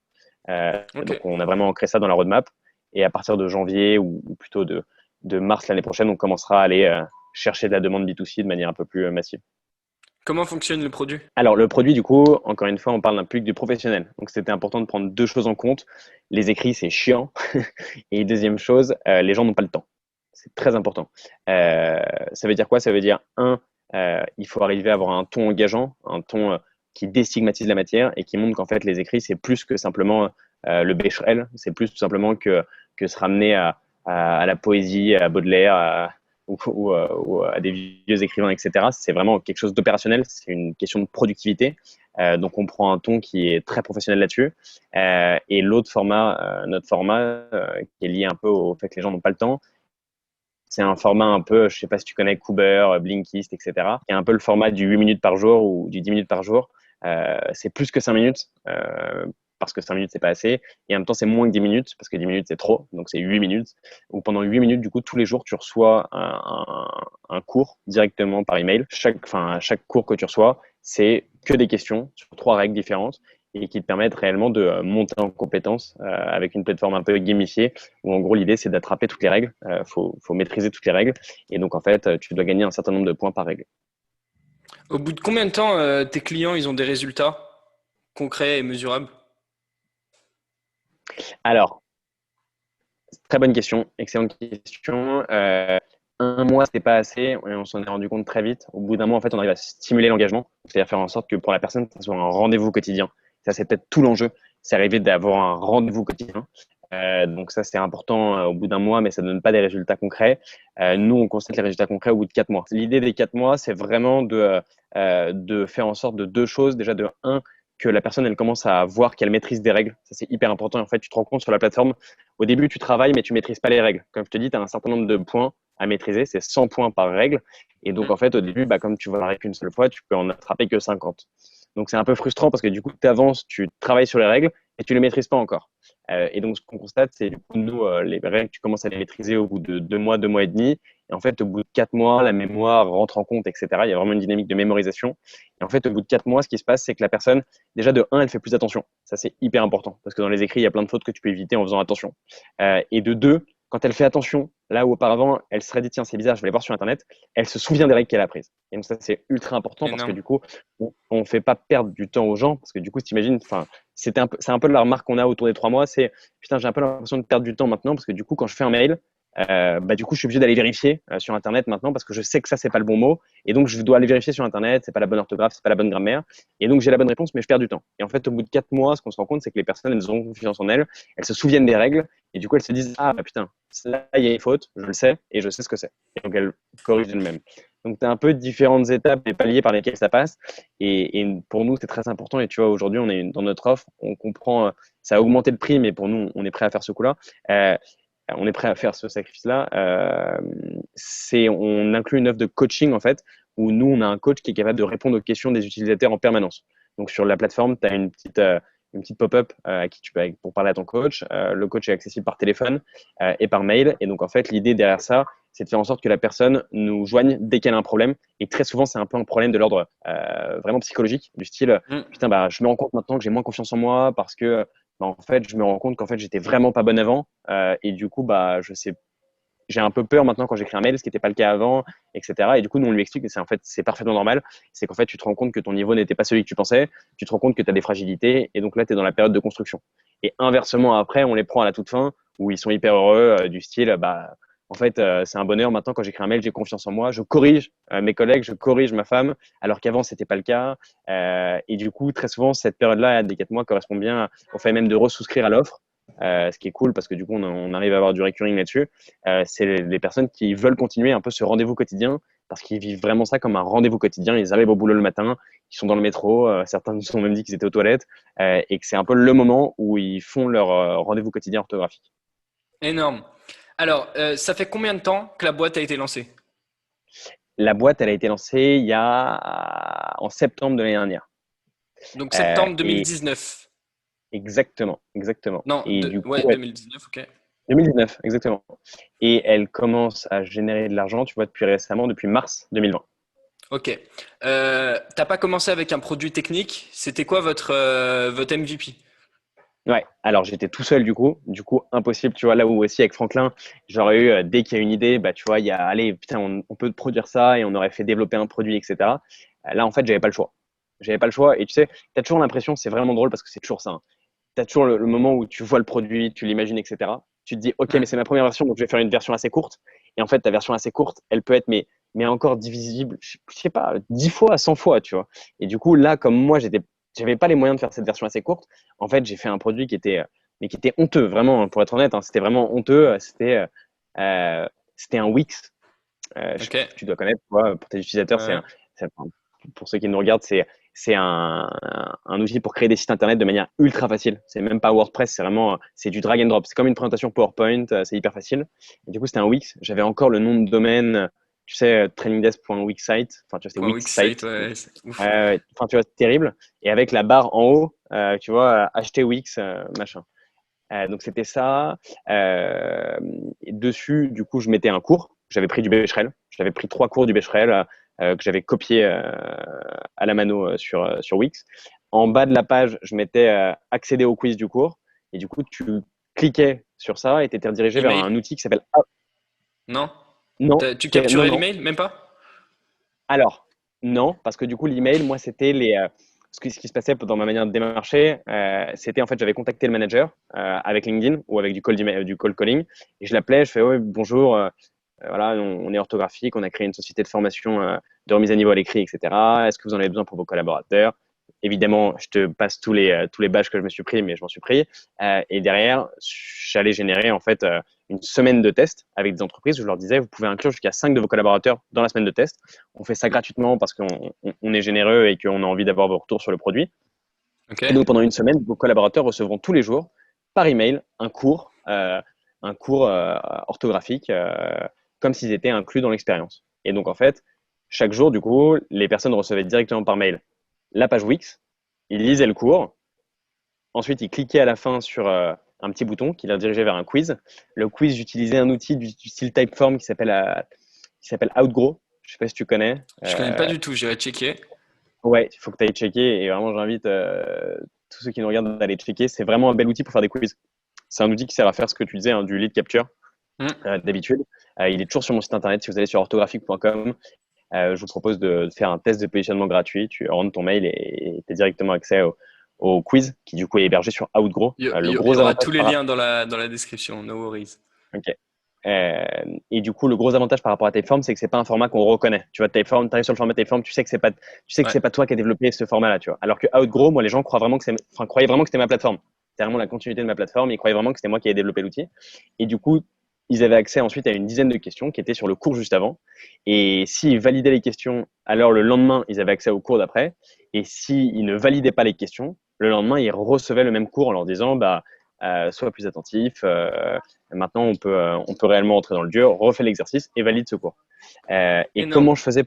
Ok. Donc, on a vraiment ancré ça dans la roadmap. Et à partir de janvier ou plutôt de mars l'année prochaine, on commencera à aller chercher de la demande B2C de manière un peu plus massive. Comment fonctionne le produit? Alors, le produit, du coup, encore une fois, on parle d'un public de professionnels. Donc, c'était important de prendre deux choses en compte. Les écrits, c'est chiant. Et deuxième chose, les gens n'ont pas le temps. C'est très important. Ça veut dire quoi? Ça veut dire, il faut arriver à avoir un ton engageant, un ton qui déstigmatise la matière et qui montre qu'en fait, les écrits, c'est plus que simplement le Becherel. C'est plus tout simplement que se ramener à la poésie, à Baudelaire, ou à des vieux écrivains, etc. C'est vraiment quelque chose d'opérationnel, c'est une question de productivité. Donc on prend un ton qui est très professionnel là-dessus. Et l'autre format, notre format, qui est lié un peu au fait que les gens n'ont pas le temps, c'est un format un peu, je sais pas si tu connais Cooper, Blinkist, etc., qui est un peu le format du 8 minutes par jour ou du 10 minutes par jour. C'est plus que 5 minutes, parce que 5 minutes, c'est pas assez. Et en même temps, c'est moins que 10 minutes, parce que 10 minutes, c'est trop. Donc, c'est 8 minutes. Où pendant 8 minutes, du coup, tous les jours, tu reçois un cours directement par email. Chaque cours que tu reçois, c'est que des questions sur 3 règles différentes et qui te permettent réellement de monter en compétences avec une plateforme un peu gamifiée où en gros l'idée c'est d'attraper toutes les règles, faut maîtriser toutes les règles et donc en fait tu dois gagner un certain nombre de points par règle. Au bout de combien de temps tes clients ils ont des résultats concrets et mesurables? Alors, très bonne question, excellente question. Un mois, c'était pas assez et on s'en est rendu compte très vite. Au bout d'un mois, en fait, on arrive à stimuler l'engagement, c'est-à-dire faire en sorte que pour la personne, ça soit un rendez-vous quotidien. Ça, c'est peut-être tout l'enjeu, c'est arriver d'avoir un rendez-vous quotidien. Donc ça, c'est important au bout d'un mois, mais ça ne donne pas des résultats concrets. Nous, on constate les résultats concrets au bout de 4 mois. L'idée des 4 mois, c'est vraiment de faire en sorte de deux choses. Déjà, de un, que la personne, elle commence à voir qu'elle maîtrise des règles. Ça, c'est hyper important. En fait, tu te rends compte sur la plateforme, au début, tu travailles, mais tu maîtrises pas les règles. Comme je te dis, tu as un certain nombre de points à maîtriser. C'est 100 points par règle. Et donc, en fait, au début, comme tu vas la règle qu'une seule fois, tu peux en attraper que 50. Donc, c'est un peu frustrant parce que du coup, tu avances, tu travailles sur les règles et tu les maîtrises pas encore. Et donc, ce qu'on constate, c'est du coup, nous, les règles, tu commences à les maîtriser au bout de 2 mois et demi. Et en fait, au bout de 4 mois, la mémoire rentre en compte, etc. Il y a vraiment une dynamique de mémorisation. Et en fait, au bout de 4 mois, ce qui se passe, c'est que la personne, déjà de un, elle fait plus attention. Ça, c'est hyper important parce que dans les écrits, il y a plein de fautes que tu peux éviter en faisant attention. Et de deux, quand elle fait attention, là où auparavant, elle serait dit, tiens, c'est bizarre, je vais aller voir sur Internet, elle se souvient des règles qu'elle a apprises. Et donc, ça, c'est ultra important parce que Énorme. du coup, on ne fait pas perdre du temps aux gens parce que du coup, t'imagines, enfin, c'est un peu la remarque qu'on a autour des 3 mois, c'est putain, j'ai un peu l'impression de perdre du temps maintenant parce que du coup, quand je fais un mail, du coup, je suis obligé d'aller vérifier sur Internet maintenant parce que je sais que ça, c'est pas le bon mot. Et donc, je dois aller vérifier sur Internet, c'est pas la bonne orthographe, c'est pas la bonne grammaire. Et donc, j'ai la bonne réponse, mais je perds du temps. Et en fait, au bout de 4 mois, ce qu'on se rend compte, c'est que les personnes, elles ont confiance en elles se souviennent des règles, et du coup, elles se disent, ah, bah, putain, là, il y a une faute, je le sais, et je sais ce que c'est. Et donc, elles corrigent elles-mêmes. Donc, tu as un peu différentes étapes et paliers par lesquels ça passe. Et pour nous, c'est très important. Et tu vois, aujourd'hui, on est dans notre offre, on comprend, ça a augmenté le prix, mais pour nous, on est prêt à faire ce coup-là. On est prêt à faire ce sacrifice-là. On inclut une offre de coaching, en fait, où nous, on a un coach qui est capable de répondre aux questions des utilisateurs en permanence. Donc, sur la plateforme, tu as une petite pop-up à qui tu peux, pour parler à ton coach. Le coach est accessible par téléphone et par mail. Et donc, en fait, l'idée derrière ça, c'est de faire en sorte que la personne nous joigne dès qu'elle a un problème. Et très souvent, c'est un peu un problème de l'ordre vraiment psychologique, du style, putain, bah, je me rends compte maintenant que j'ai moins confiance en moi parce que, bah, en fait, je me rends compte qu'en fait, j'étais vraiment pas bonne avant. Et du coup, bah, j'ai un peu peur maintenant quand j'écris un mail, ce qui n'était pas le cas avant, etc. Et du coup, nous, on lui explique que c'est en fait, c'est parfaitement normal. C'est qu'en fait, tu te rends compte que ton niveau n'était pas celui que tu pensais, tu te rends compte que tu as des fragilités, et donc là, tu es dans la période de construction. Et inversement, après, on les prend à la toute fin, où ils sont hyper heureux, du style, bah, en fait, c'est un bonheur. Maintenant, quand j'écris un mail, j'ai confiance en moi, je corrige mes collègues, je corrige ma femme, alors qu'avant, c'était pas le cas. Et du coup, très souvent, cette période-là, des 4 mois, correspond bien au fait même de resouscrire à l'offre. Ce qui est cool parce que du coup, on arrive à avoir du recurring là-dessus. C'est les personnes qui veulent continuer un peu ce rendez-vous quotidien parce qu'ils vivent vraiment ça comme un rendez-vous quotidien. Ils arrivent au boulot le matin, ils sont dans le métro, certains nous ont même dit qu'ils étaient aux toilettes et que c'est un peu le moment où ils font leur rendez-vous quotidien orthographique. Énorme. Alors, ça fait combien de temps que la boîte a été lancée? La boîte, elle a été lancée il y a en septembre de l'année dernière. Donc, septembre Et 2019. exactement, exactement. Non, Et du coup, ouais, 2019, ok. 2019, exactement. Et elle commence à générer de l'argent, tu vois, depuis récemment, depuis mars 2020. Ok. T'as pas commencé avec un produit technique. C'était quoi votre MVP? Ouais, alors j'étais tout seul du coup impossible, tu vois, là où aussi avec Franklin, j'aurais eu, dès qu'il y a une idée, bah tu vois, il y a, allez, putain, on peut produire ça et on aurait fait développer un produit, etc. Là, en fait, j'avais pas le choix. J'avais pas le choix et tu sais, tu as toujours l'impression, c'est vraiment drôle parce que c'est toujours ça. Hein. Tu as toujours le moment où tu vois le produit, tu l'imagines, etc. Tu te dis, ok, Ouais. mais c'est ma première version, donc je vais faire une version assez courte. Et en fait, ta version assez courte, elle peut être, mais encore divisible, je sais pas, 10 fois, 100 fois, tu vois. Et du coup, là, comme moi, j'avais pas les moyens de faire cette version assez courte, en fait, j'ai fait un produit mais qui était honteux, vraiment, pour être honnête. Hein, c'était vraiment honteux. C'était un Wix. Je Ok. pense que tu dois connaître, toi, pour tes utilisateurs. Ouais. Pour ceux qui nous regardent, c'est un outil pour créer des sites internet de manière ultra facile. C'est même pas WordPress, c'est vraiment c'est du drag and drop. C'est comme une présentation PowerPoint, c'est hyper facile. Et du coup, c'était un Wix. J'avais encore le nom de domaine, tu sais, trainingdesk.wixsite. Enfin, tu vois, c'était Point Wixsite, Wixsite. ouais, c'est ouf. Enfin, tu vois, c'est terrible. Et avec la barre en haut, tu vois, acheter Wix, machin. Donc, c'était ça. Et dessus, du coup, je mettais un cours. J'avais pris du Becherel. J'avais pris 3 cours du Becherel que j'avais copié à la mano sur Wix. En bas de la page, je mettais accéder au quiz du cours. Et du coup, tu cliquais sur ça et tu étais redirigé vers Email? un outil qui s'appelle. Non? Non, Tu non, capturais non. l'email? Même pas? Alors, non, parce que du coup, l'email, moi, c'était ce qui se passait dans ma manière de démarcher, c'était en fait, j'avais contacté le manager avec LinkedIn ou avec du cold calling, et je l'appelais, je fais, ouais, bonjour, voilà, on est orthographique, on a créé une société de formation de remise à niveau à l'écrit, etc. Est-ce que vous en avez besoin pour vos collaborateurs? Évidemment, je te passe tous les badges que je me suis pris, mais je m'en suis pris. Et derrière, j'allais générer en fait une semaine de tests avec des entreprises où je leur disais, vous pouvez inclure jusqu'à 5 de vos collaborateurs dans la semaine de test. On fait ça gratuitement parce qu'on est généreux et qu'on a envie d'avoir vos retours sur le produit. Ok. Et donc, pendant une semaine, vos collaborateurs recevront tous les jours, par email, un cours orthographique, comme s'ils étaient inclus dans l'expérience. Et donc, en fait, chaque jour, du coup, les personnes recevaient directement par mail la page Wix, ils lisaient le cours, ensuite ils cliquaient à la fin sur un petit bouton qui les dirigeait vers un quiz. Le quiz, j'utilisais un outil du style Typeform qui s'appelle Outgrow. Je ne sais pas si tu connais. Je connais pas du tout, j'irai checker. Ouais, il faut que tu ailles checker et vraiment j'invite tous ceux qui nous regardent d'aller checker. C'est vraiment un bel outil pour faire des quiz. C'est un outil qui sert à faire ce que tu disais, hein, du lead capture Hmm. d'habitude. Il est toujours sur mon site internet. Si vous allez sur orthographique.com, je vous propose de faire un test de positionnement gratuit. Tu rentres ton mail et tu as directement accès au quiz qui du coup est hébergé sur Outgrow. Le Il y gros aura avantage tous les liens dans la description, no worries. Ok. Et du coup, le gros avantage par rapport à Typeform, c'est que c'est pas un format qu'on reconnaît. Tu vois, Typeform, tu arrives sur le format Typeform, tu sais que Ouais. c'est pas toi qui as développé ce format-là, tu vois. Alors que Outgrow, moi, les gens croyaient vraiment que c'était ma plateforme. C'était vraiment la continuité de ma plateforme. Ils croyaient vraiment que c'était moi qui avais développé l'outil. Et du coup, ils avaient accès ensuite à une dizaine de questions qui étaient sur le cours juste avant. Et s'ils validaient les questions, alors le lendemain, ils avaient accès au cours d'après. Et s'ils ne validaient pas les questions, le lendemain, ils recevaient le même cours en leur disant, bah, sois plus attentif. Maintenant, on peut réellement entrer dans le dur, refais l'exercice et valide ce cours. Et Énorme. comment je faisais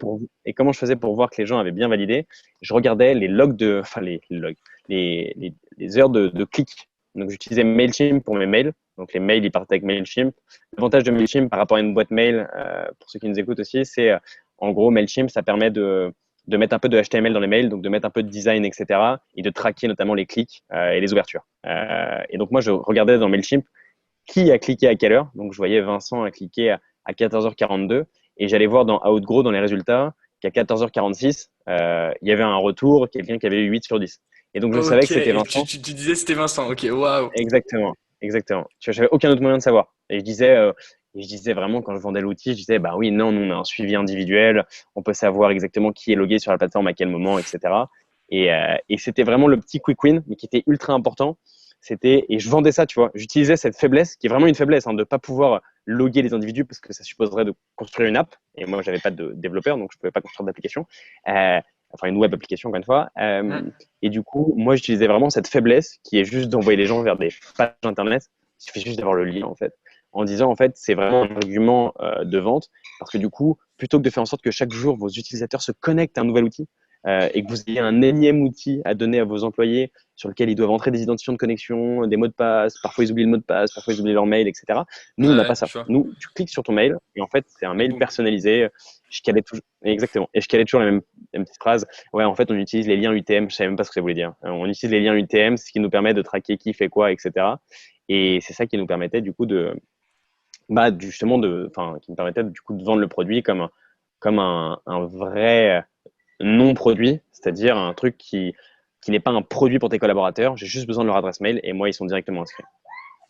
pour voir que les gens avaient bien validé? Je regardais les logs enfin les logs, les heures de clics. Donc j'utilisais Mailchimp pour mes mails. Donc les mails, ils partaient avec Mailchimp. L'avantage de Mailchimp par rapport à une boîte mail, pour ceux qui nous écoutent aussi, c'est en gros Mailchimp, ça permet de mettre un peu de HTML dans les mails, donc de mettre un peu de design, etc. Et de traquer notamment les clics et les ouvertures. Et donc moi, je regardais dans Mailchimp qui a cliqué à quelle heure. Donc je voyais Vincent a cliqué à 14h42 et j'allais voir dans Outgrow, dans les résultats, qu'à 14h46, il y avait un retour, quelqu'un qui avait eu 8 sur 10. Et donc je savais Ok, que c'était et tu, Vincent. tu, tu disais c'était Vincent. Ok, waouh. Exactement, exactement. Tu vois, j'avais aucun autre moyen de savoir. Et je disais vraiment quand je vendais l'outil, je disais bah oui, non, nous on a un suivi individuel, on peut savoir exactement qui est logué sur la plateforme à quel moment, etc. Et c'était vraiment le petit quick win, mais qui était ultra important. Et je vendais ça, tu vois. J'utilisais cette faiblesse, qui est vraiment une faiblesse, hein, de ne pas pouvoir loguer les individus parce que ça supposerait de construire une app. Et moi, j'avais pas de développeur, donc je pouvais pas construire d'application. Enfin, une web application, encore une fois. Et du coup, moi, j'utilisais vraiment cette faiblesse qui est juste d'envoyer les gens vers des pages internet. Il suffit juste d'avoir le lien, en fait. En disant, en fait, c'est vraiment un argument de vente. Parce que du coup, plutôt que de faire en sorte que chaque jour, vos utilisateurs se connectent à un nouvel outil et que vous ayez un énième outil à donner à vos employés sur lequel ils doivent entrer des identifiants de connexion, des mots de passe, parfois ils oublient le mot de passe, parfois ils oublient leur mail, etc. Nous, on n'a pas Ouais, ça. je vois. Nous, tu cliques sur ton mail et en fait, c'est un Et mail boum. personnalisé. Je calais toujours, exactement. Et je calais toujours la même petite phrase. Ouais, en fait, on utilise les liens UTM. Je savais même pas ce que ça voulait dire. On utilise les liens UTM, ce qui nous permet de traquer qui fait quoi, etc. Et c'est ça qui nous permettait du coup justement qui nous permettait du coup de vendre le produit comme un vrai non-produit, c'est-à-dire un truc qui n'est pas un produit pour tes collaborateurs. J'ai juste besoin de leur adresse mail et moi, ils sont directement inscrits.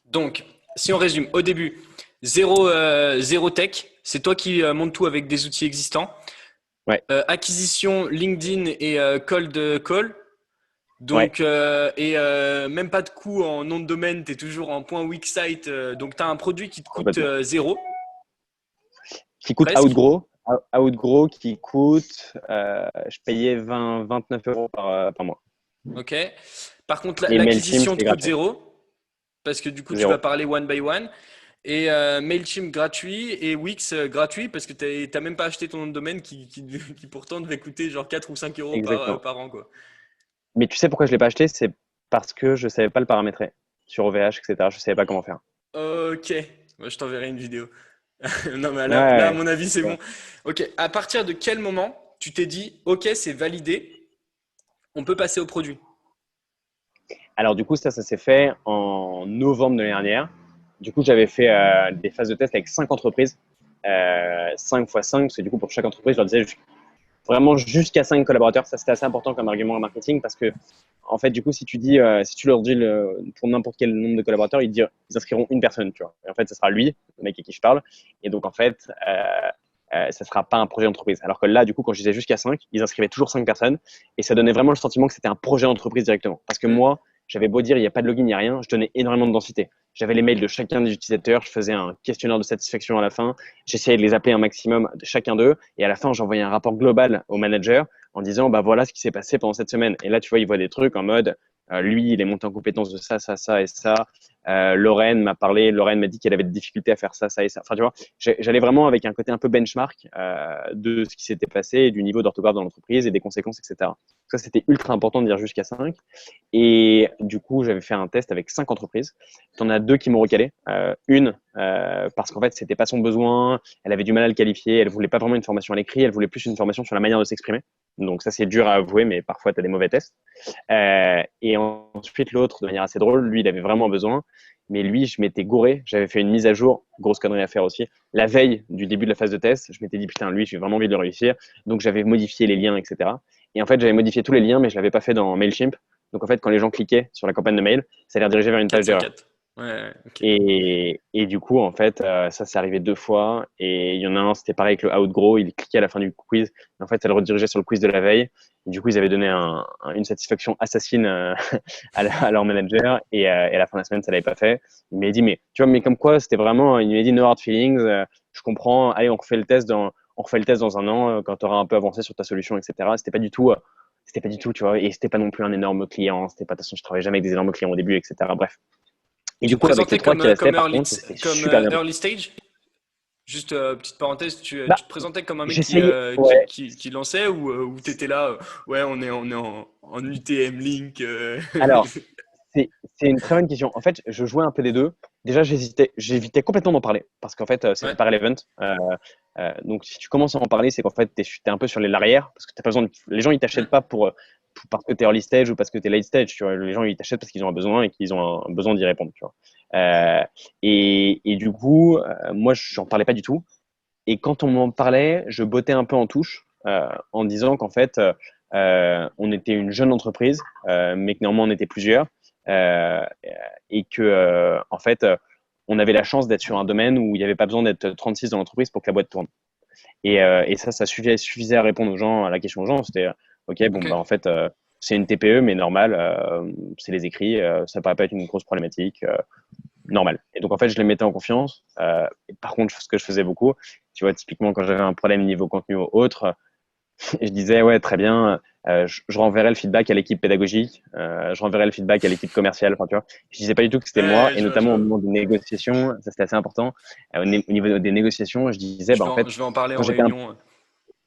Donc, si on résume, au début, zéro tech, c'est toi qui montes tout avec des outils existants. Ouais, Acquisition LinkedIn et cold call. ouais, Donc, même pas de coût en nom de domaine, tu es toujours en .wixsite. Donc, tu as un produit qui te coûte complètement. zéro, Qui coûte presque. Outgrow. Outgrow qui coûte, je payais 29 euros par mois. OK. Par contre, Et Mailchimp, l'acquisition te c'était coûte gratuit. zéro, parce que du coup, tu vas Zéro. parler one by one. Et Mailchimp gratuit et Wix gratuit, parce que tu n'as même pas acheté ton nom de domaine qui pourtant devait coûter genre 4 ou 5 euros Exactement. par an, quoi. Mais tu sais pourquoi je ne l'ai pas acheté? C'est parce que je ne savais pas le paramétrer sur OVH, etc. Je ne savais pas comment faire. Ok, moi, je t'enverrai une vidéo. Non, mais là, à Ouais. mon avis, c'est Ouais. bon. Ok, à partir de quel moment tu t'es dit, ok, c'est validé, on peut passer au produit? Alors, du coup, ça s'est fait en novembre de l'année dernière. Du coup, j'avais fait des phases de test avec 5 entreprises, 5 fois 5, parce que du coup, pour chaque entreprise, je leur disais vraiment jusqu'à 5 collaborateurs. Ça, c'était assez important comme argument en marketing parce que, en fait, du coup, si tu leur dis pour n'importe quel nombre de collaborateurs, ils inscriront une personne, tu vois. Et en fait, ça sera lui, le mec à qui je parle. Et donc, en fait, ça sera pas un projet d'entreprise. Alors que là, du coup, quand je disais jusqu'à 5, ils inscrivaient toujours 5 personnes et ça donnait vraiment le sentiment que c'était un projet d'entreprise directement. Parce que Hmm. moi, j'avais beau dire, il n'y a pas de login, il n'y a rien, je donnais énormément de densité. J'avais les mails de chacun des utilisateurs, je faisais un questionnaire de satisfaction à la fin, j'essayais de les appeler un maximum de chacun d'eux, et à la fin, j'envoyais un rapport global au manager en disant, bah voilà ce qui s'est passé pendant cette semaine. Et là, tu vois, il voit des trucs en mode, lui, il est monté en compétence de ça, ça, ça et ça. Lorraine m'a parlé, Lorraine m'a dit qu'elle avait des difficultés à faire ça, ça et ça. Enfin, tu vois, j'allais vraiment avec un côté un peu benchmark de ce qui s'était passé, du niveau d'orthographe dans l'entreprise et des conséquences, etc. Ça, c'était ultra important de dire jusqu'à 5. Et du coup, j'avais fait un test avec 5 entreprises. Tu en as 2 qui m'ont recalé. Parce qu'en fait, c'était pas son besoin. Elle avait du mal à le qualifier. Elle voulait pas vraiment une formation à l'écrit. Elle voulait plus une formation sur la manière de s'exprimer. Donc ça, c'est dur à avouer, mais parfois, tu as des mauvais tests. Et ensuite, l'autre, de manière assez drôle, lui, il avait vraiment besoin. Mais lui, je m'étais gouré. J'avais fait une mise à jour, grosse connerie à faire aussi. La veille du début de la phase de test, je m'étais dit, putain, lui, j'ai vraiment envie de le réussir. Donc, j'avais modifié les liens, etc. Et en fait, j'avais modifié tous les liens, mais je l'avais pas fait dans Mailchimp. Donc, en fait, quand les gens cliquaient sur la campagne de mail, ça les redirigeait vers une page d'erreur. 404. Ouais, ok. Et du coup, en fait, ça s'est arrivé 2 fois. Et il y en a un, c'était pareil avec le Outgrow. Il cliquait à la fin du quiz. Et en fait, ça le redirigeait sur le quiz de la veille. Et du coup, ils avaient donné une satisfaction assassine à leur manager. Et à la fin de la semaine, ça l'avait pas fait. Il m'a dit, mais tu vois, mais comme quoi, c'était vraiment, il m'a dit no hard feelings. Je comprends. Allez, on refait le test dans un an quand tu auras un peu avancé sur ta solution, etc. C'était pas du tout, tu vois. Et c'était pas non plus un énorme client. C'était pas, de toute façon, je travaillais jamais avec des énormes clients au début, etc. Bref. Et Tu du te coup, avec les présentais 3 comme, qui restaient, par contre, c'était comme super bien passé. early stage? Juste petite parenthèse, Bah, tu te présentais comme un mec j'essayais. Ouais. qui lançait ou tu étais là, ouais, on est en UTM Link. Alors, c'est une très bonne question. En fait, je jouais un peu des deux. Déjà, j'évitais complètement d'en parler parce qu'en fait, Ouais, c'est pas relevant. Donc, si tu commences à en parler, c'est qu'en fait, tu es un peu sur les l'arrière parce que t'as pas besoin les gens, ils t'achètent pas parce que tu es early stage ou parce que tu es late stage. Tu vois. Les gens, ils t'achètent parce qu'ils ont un besoin et qu'ils ont un besoin d'y répondre. Tu vois. Et du coup, moi, j'en parlais pas du tout. Et quand on m'en parlait, je bottais un peu en touche en disant qu'en fait, on était une jeune entreprise, mais que néanmoins on était plusieurs, euh, et que en fait, on avait la chance d'être sur un domaine où il n'y avait pas besoin d'être 36 dans l'entreprise pour que la boîte tourne. Et ça suffisait à répondre aux gens, à la question aux gens. C'était OK, bon, ok. bah en fait, c'est une TPE, mais normal, c'est les écrits, ça ne paraît pas être une grosse problématique. Normal. Et donc, en fait, je les mettais en confiance. Et par contre, ce que je faisais beaucoup, tu vois, typiquement, quand j'avais un problème niveau contenu ou autre, je disais, ouais, très bien, je renverrai le feedback à l'équipe pédagogique, je renverrai le feedback à l'équipe commerciale. Enfin, tu vois, je disais pas du tout que c'était moi, Ouais, et je notamment au vois. moment des négociations, ça c'était assez important. Au niveau des négociations, je disais, bah, en fait, Je vais en parler quand en j'étais un réunion.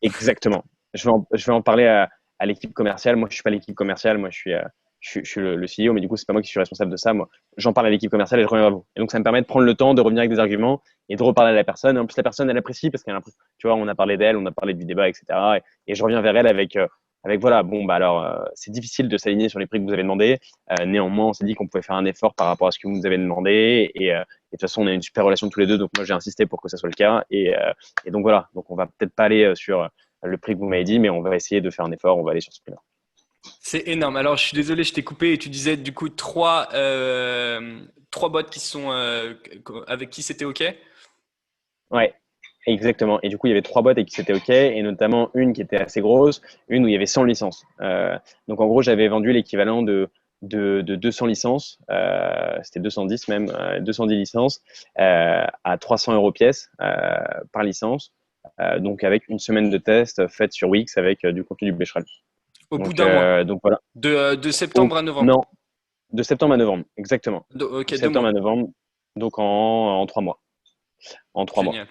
exactement. Je vais en parler à l'équipe commerciale. Moi, je suis pas l'équipe commerciale. Moi, je suis le CEO, mais du coup, c'est pas moi qui suis responsable de ça. Moi, j'en parle à l'équipe commerciale et je reviens à vous. Et donc, ça me permet de prendre le temps de revenir avec des arguments et de reparler à la personne. Et en plus, la personne, elle apprécie parce qu'elle a l'impression, tu vois, on a parlé d'elle, on a parlé du débat, etc. Et je reviens vers elle avec voilà, bon, bah alors, c'est difficile de s'aligner sur les prix que vous avez demandé. Néanmoins, on s'est dit qu'on pouvait faire un effort par rapport à ce que vous nous avez demandé. Et de toute façon, on a une super relation tous les deux. Donc, moi, j'ai insisté pour que ça soit le cas. Et donc, voilà. Donc, on va peut-être pas aller sur le prix que vous m'avez dit, mais on va essayer de faire un effort, on va aller sur ce prix-là. C'est énorme. Alors, je suis désolé, je t'ai coupé et tu disais du coup trois bots qui sont avec qui c'était OK. Ouais, exactement. Et du coup, il y avait trois boîtes et qui c'était OK, et notamment une qui était assez grosse, une où il y avait 100 licences. Donc en gros, j'avais vendu l'équivalent de 200 licences, c'était 210 même, 210 licences, à 300 euros pièce par licence. Donc avec une semaine de test faite sur Wix avec du contenu du Becherel. Au bout d'un mois, Donc voilà. de Oh, septembre à novembre. non, de septembre à novembre, exactement. Ok, De deux septembre à mois. novembre, donc en 3 mois. En 3 mois. Génial.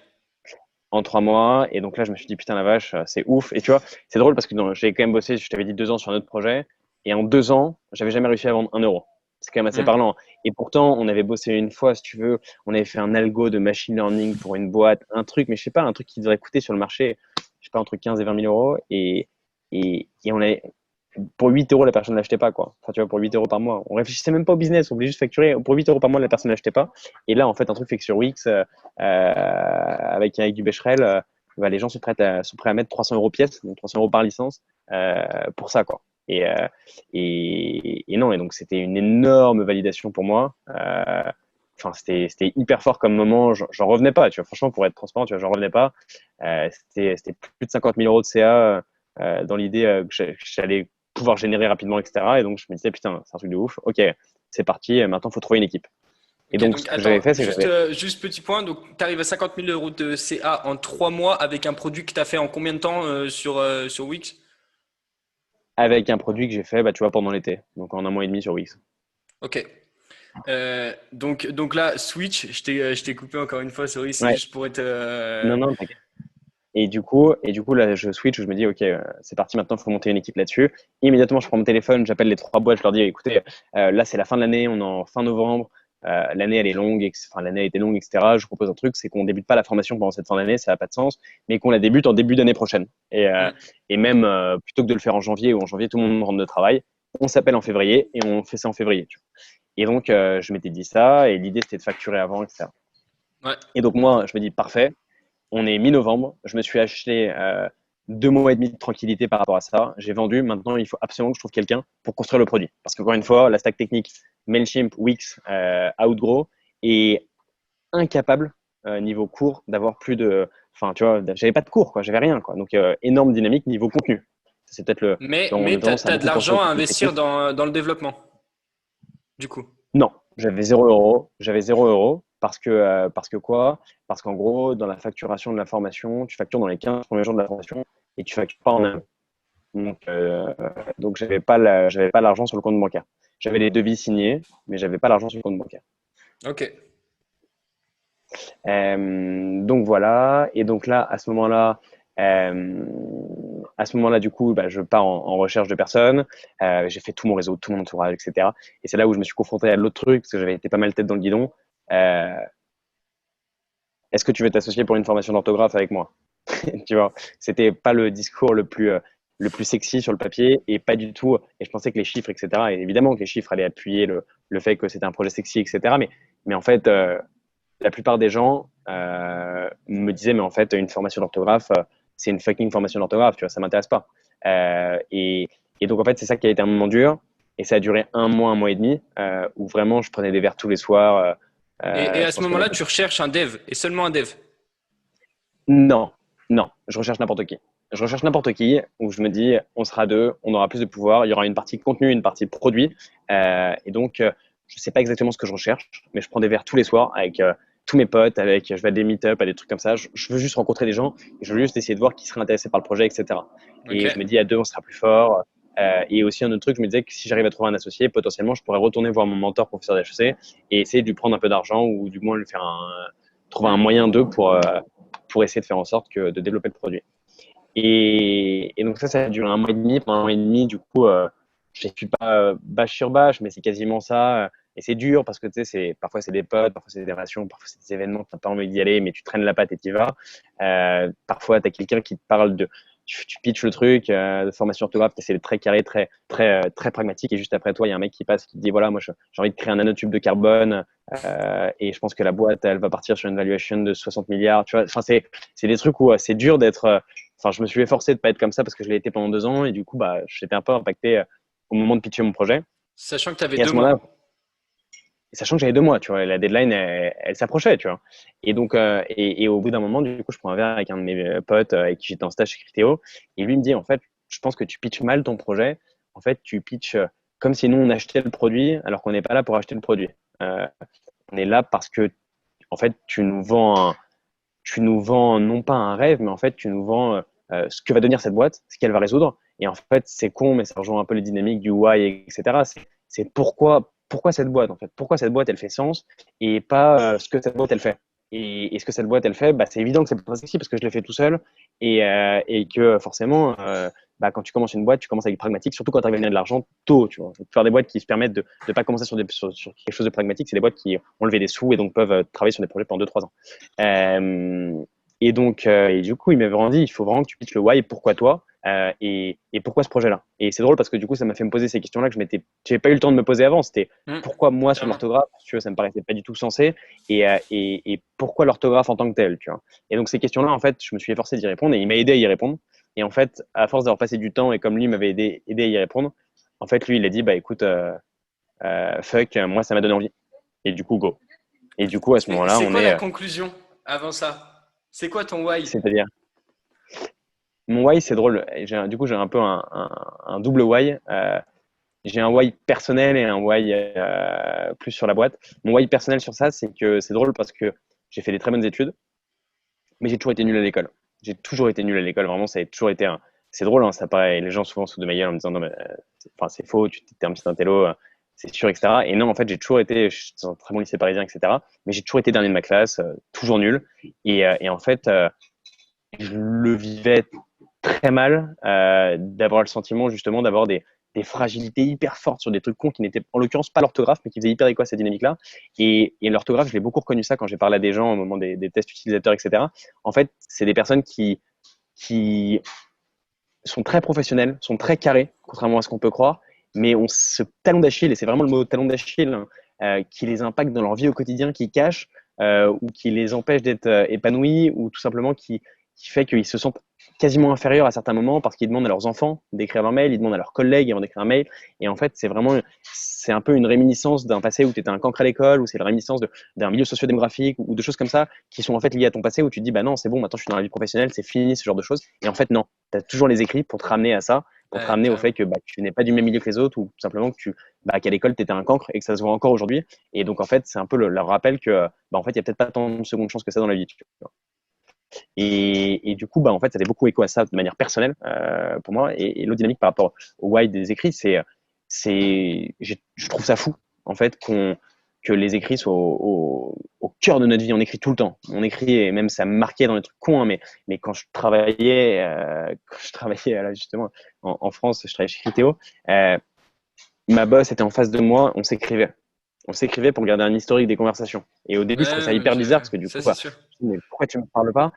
En 3 mois. Et donc là, je me suis dit, putain, la vache, c'est ouf. Et tu vois, c'est drôle parce que j'ai quand même bossé, je t'avais dit 2 ans sur un autre projet. Et en 2 ans, j'avais jamais réussi à vendre 1 euro. C'est quand même assez Hmm. parlant. Et pourtant, on avait bossé une fois, si tu veux, on avait fait un algo de machine learning pour une boîte, un truc, mais je sais pas, un truc qui devrait coûter sur le marché, je sais pas, entre 15 et 20 000 euros. Et on avait, pour 8 euros, la personne ne l'achetait pas, quoi. Enfin, tu vois, pour 8 euros par mois. On réfléchissait même pas au business, on voulait juste facturer. Pour 8 euros par mois, la personne ne l'achetait pas. Et là, en fait, un truc fait que sur Wix, avec du Becherel, bah, les gens sont prêts à mettre 300 euros pièce, donc 300 euros par licence, pour ça, quoi. Et non, et donc c'était une énorme validation pour moi. Enfin, c'était hyper fort comme moment. J'en revenais pas, tu vois. Franchement, pour être transparent, tu vois, j'en revenais pas. C'était plus de 50 000 euros de CA dans l'idée que j'allais pouvoir générer rapidement, etc. Et donc, je me disais, putain, c'est un truc de ouf. Ok, c'est parti. Maintenant, il faut trouver une équipe. Et Ok, donc, donc ce que j'avais attends, fait, c'est que j'avais, juste petit point. Donc, tu arrives à 50 000 euros de CA en 3 mois avec un produit que tu as fait en combien de temps sur Wix? avec un produit que j'ai fait, bah, tu vois, pendant l'été. Donc, en 1 mois et demi sur Wix. Ok. Donc là, Switch, je t'ai coupé encore une fois, sorry, c'est Ouais, juste pour être. non, non, t'inquiète. Et du coup, là, je switch, je me dis, OK, c'est parti, maintenant, il faut monter une équipe là-dessus. Immédiatement, je prends mon téléphone, j'appelle les trois boîtes, je leur dis, écoutez, là, c'est la fin de l'année, on est en fin novembre, l'année, elle est longue, enfin, l'année a été longue, etc. Je vous propose un truc, c'est qu'on débute pas la formation pendant cette fin d'année, ça n'a pas de sens, mais qu'on la débute en début d'année prochaine. Hmm. Et même, plutôt que de le faire en janvier, où en janvier, tout le monde rentre de travail, on s'appelle en février et on fait ça en février. Tu vois. Et donc, je m'étais dit ça, et l'idée, c'était de facturer avant, etc. Ouais. Et donc, moi, je me dis, parfait, on est mi-novembre. Je me suis acheté 2 mois et demi de tranquillité par rapport à ça. J'ai vendu. Maintenant, il faut absolument que je trouve quelqu'un pour construire le produit. Parce qu'encore une fois, la stack technique Mailchimp, Wix, Outgrow est incapable, niveau cours, d'avoir plus de. Enfin, tu vois, j'avais pas de cours, quoi. J'avais rien, quoi. Donc, énorme dynamique niveau contenu. C'est peut-être le. Tu vois, on Mais a tendance à t'as de beaucoup penser au l'argent à contenu investir technique. dans le développement, du coup. Non, j'avais 0 euros. J'avais 0 euros parce que quoi? Parce qu'en gros, dans la facturation de la formation, tu factures dans les 15 premiers jours de la formation et tu factures pas en un. Donc j'avais pas l'argent sur le compte bancaire. J'avais les devis signés, mais j'avais pas l'argent sur le compte bancaire. Ok. Donc voilà. Et donc là, à ce moment-là, du coup, bah, je pars en recherche de personnes. J'ai fait tout mon réseau, tout mon entourage, etc. Et c'est là où je me suis confronté à l'autre truc, parce que j'avais été pas mal tête dans le guidon. Euh, Est-ce que tu veux t'associer pour une formation d'orthographe avec moi? Tu vois, c'était pas le discours le plus sexy sur le papier et pas du tout. Et je pensais que les chiffres, etc. Et évidemment que les chiffres allaient appuyer le fait que c'était un projet sexy, etc. Mais en fait, la plupart des gens me disaient, mais en fait, une formation d'orthographe, c'est une fucking formation d'orthographe, tu vois, ça m'intéresse pas. Et donc, en fait, c'est ça qui a été un moment dur. Et ça a duré un mois et demi, où vraiment, je prenais des verres tous les soirs. Et à Je ce pense que moment-là, tu recherches un dev et seulement un dev. non, non, je recherche n'importe qui. Je recherche n'importe qui où je me dis, on sera deux, on aura plus de pouvoir, il y aura une partie contenu, une partie produit. Et donc, je sais pas exactement ce que je recherche, mais je prends des verres tous les soirs avec tous mes potes, je vais à des meet-up, à des trucs comme ça. Je veux juste rencontrer des gens, et je veux juste essayer de voir qui serait intéressé par le projet, etc. Ok. Et je me dis, à deux, on sera plus fort. Et aussi, un autre truc, je me disais que si j'arrive à trouver un associé, potentiellement, je pourrais retourner voir mon mentor, professeur d'HEC, et essayer de lui prendre un peu d'argent ou du moins lui faire trouver un moyen d'eux pour essayer de faire en sorte de développer le produit. Et donc ça a duré un mois et demi. Pendant un mois et demi, du coup, je ne suis pas bâche sur bâche, mais c'est quasiment ça. Et c'est dur parce que tu sais, parfois c'est des potes, parfois c'est des relations, parfois c'est des événements, tu n'as pas envie d'y aller, mais tu traînes la patte et tu y vas. Parfois, tu as quelqu'un qui te parle tu pitches le truc, de formation orthographe, tu essaies d'être très carré, très pragmatique, et juste après toi, il y a un mec qui passe qui te dit, voilà, moi j'ai envie de créer un nanotube de carbone, et je pense que la boîte, elle va partir sur une valuation de 60 milliards. Tu vois, enfin, c'est des trucs où c'est dur d'être. Enfin, je me suis efforcé de pas être comme ça parce que je l'ai été pendant 2 ans et du coup, bah, j'étais un peu impacté au moment de pitcher mon projet. Sachant que tu avais Et à deux ce moment-là, mois. sachant que j'avais 2 mois, tu vois, la deadline, elle s'approchait, tu vois. Et donc, et au bout d'un moment, du coup, je prends un verre avec un de mes potes avec qui j'étais en stage chez Criteo, et lui me dit, en fait, je pense que tu pitches mal ton projet. En fait, tu pitches comme si nous, on achetait le produit alors qu'on n'est pas là pour acheter le produit. On est là parce que, en fait, tu nous vends non pas un rêve, mais en fait, tu nous vends ce que va devenir cette boîte, ce qu'elle va résoudre. Et en fait, c'est con, mais ça rejoint un peu les dynamiques du why, etc. C'est pourquoi cette boîte, en fait. Pourquoi cette boîte, elle fait sens et pas ce que cette boîte, elle fait. Et ce que cette boîte, elle fait, bah, c'est évident que c'est pas sexy parce que je l'ai fait tout seul et que forcément, bah, quand tu commences une boîte, tu commences avec pragmatique, surtout quand tu arrives à gagner de l'argent tôt. Tu vois. Faire des boîtes qui se permettent de ne pas commencer sur quelque chose de pragmatique, c'est des boîtes qui ont levé des sous et donc peuvent travailler sur des projets pendant 2-3 ans. Et donc, et du coup, il m'avait vraiment dit, il faut vraiment que tu pitches le why, pourquoi toi, et pourquoi ce projet-là. Et c'est drôle parce que du coup, ça m'a fait me poser ces questions-là que j'avais pas eu le temps de me poser avant. C'était pourquoi moi sur Clairement. l'orthographe, tu vois, ça me paraissait pas du tout sensé, et pourquoi l'orthographe en tant que tel, tu vois. Et donc ces questions-là, en fait, je me suis efforcé d'y répondre et il m'a aidé à y répondre. Et en fait, à force d'avoir passé du temps et comme lui m'avait aidé à y répondre, en fait, lui, il a dit, bah écoute, fuck, moi, ça m'a donné envie. Et du coup, go. Et du coup, à ce moment-là, C'est on quoi la est, conclusion avant ça? C'est quoi ton why? c'est-à-dire, mon why, c'est drôle. Du coup, j'ai un peu un double why. J'ai un why personnel et un why plus sur la boîte. Mon why personnel sur ça, c'est que c'est drôle parce que j'ai fait des très bonnes études, mais j'ai toujours été nul à l'école. J'ai toujours été nul à l'école. Vraiment, ça a toujours été un. C'est drôle, hein, ça paraît. Les gens souvent se foutent de ma gueule en me disant non, mais enfin, c'est faux, tu t'es un petit intello, c'est sûr, etc. Et non, en fait, j'ai toujours été. Je suis dans un très bon lycée parisien, etc. Mais j'ai toujours été dernier de ma classe, toujours nul. Et en fait, je le vivais très mal d'avoir le sentiment justement d'avoir des fragilités hyper fortes sur des trucs cons qui n'étaient en l'occurrence pas l'orthographe, mais qui faisaient hyper écho à cette dynamique-là. Et l'orthographe, je l'ai beaucoup reconnu ça quand j'ai parlé à des gens au moment des tests utilisateurs, etc. En fait, c'est des personnes qui sont très professionnelles, sont très carrées, contrairement à ce qu'on peut croire, mais ont ce talon d'Achille, et c'est vraiment le mot talon d'Achille, hein, qui les impacte dans leur vie au quotidien, qui cache ou qui les empêche d'être épanouis, ou tout simplement qui fait qu'ils se sentent quasiment inférieurs à certains moments parce qu'ils demandent à leurs enfants d'écrire leur mail, ils demandent à leurs collègues avant d'écrire un mail. Et en fait, c'est un peu une réminiscence d'un passé où tu étais un cancre à l'école, ou c'est la réminiscence d'un milieu socio-démographique ou de choses comme ça qui sont en fait liées à ton passé où tu te dis, bah non, c'est bon, maintenant je suis dans la vie professionnelle, c'est fini, ce genre de choses. Et en fait, non, tu as toujours les écrits pour te ramener à ça, pour te ramener au fait Carrément. que bah, tu n'es pas du même milieu que les autres ou tout simplement qu'à l'école, tu étais un cancre et que ça se voit encore aujourd'hui. Et donc, en fait, c'est un peu leur rappel que, bah, en fait, il n'y a peut-être pas tant de seconde chance que ça dans la vie. Tu vois. Et du coup, bah, en fait, ça fait beaucoup écho à ça de manière personnelle pour moi. Et l'autre dynamique par rapport au why des écrits, je trouve ça fou, en fait, que les écrits soient au cœur de notre vie. On écrit tout le temps. On écrit, et même ça me marquait dans les trucs cons, hein, mais quand je travaillais là, justement en France, je travaillais chez Criteo, ma boss était en face de moi, on s'écrivait. On s'écrivait pour garder un historique des conversations. Et au début, je trouvais ça Ouais, hyper bizarre parce que du ça coup, c'est sûr. je me dis, mais pourquoi tu me parles pas?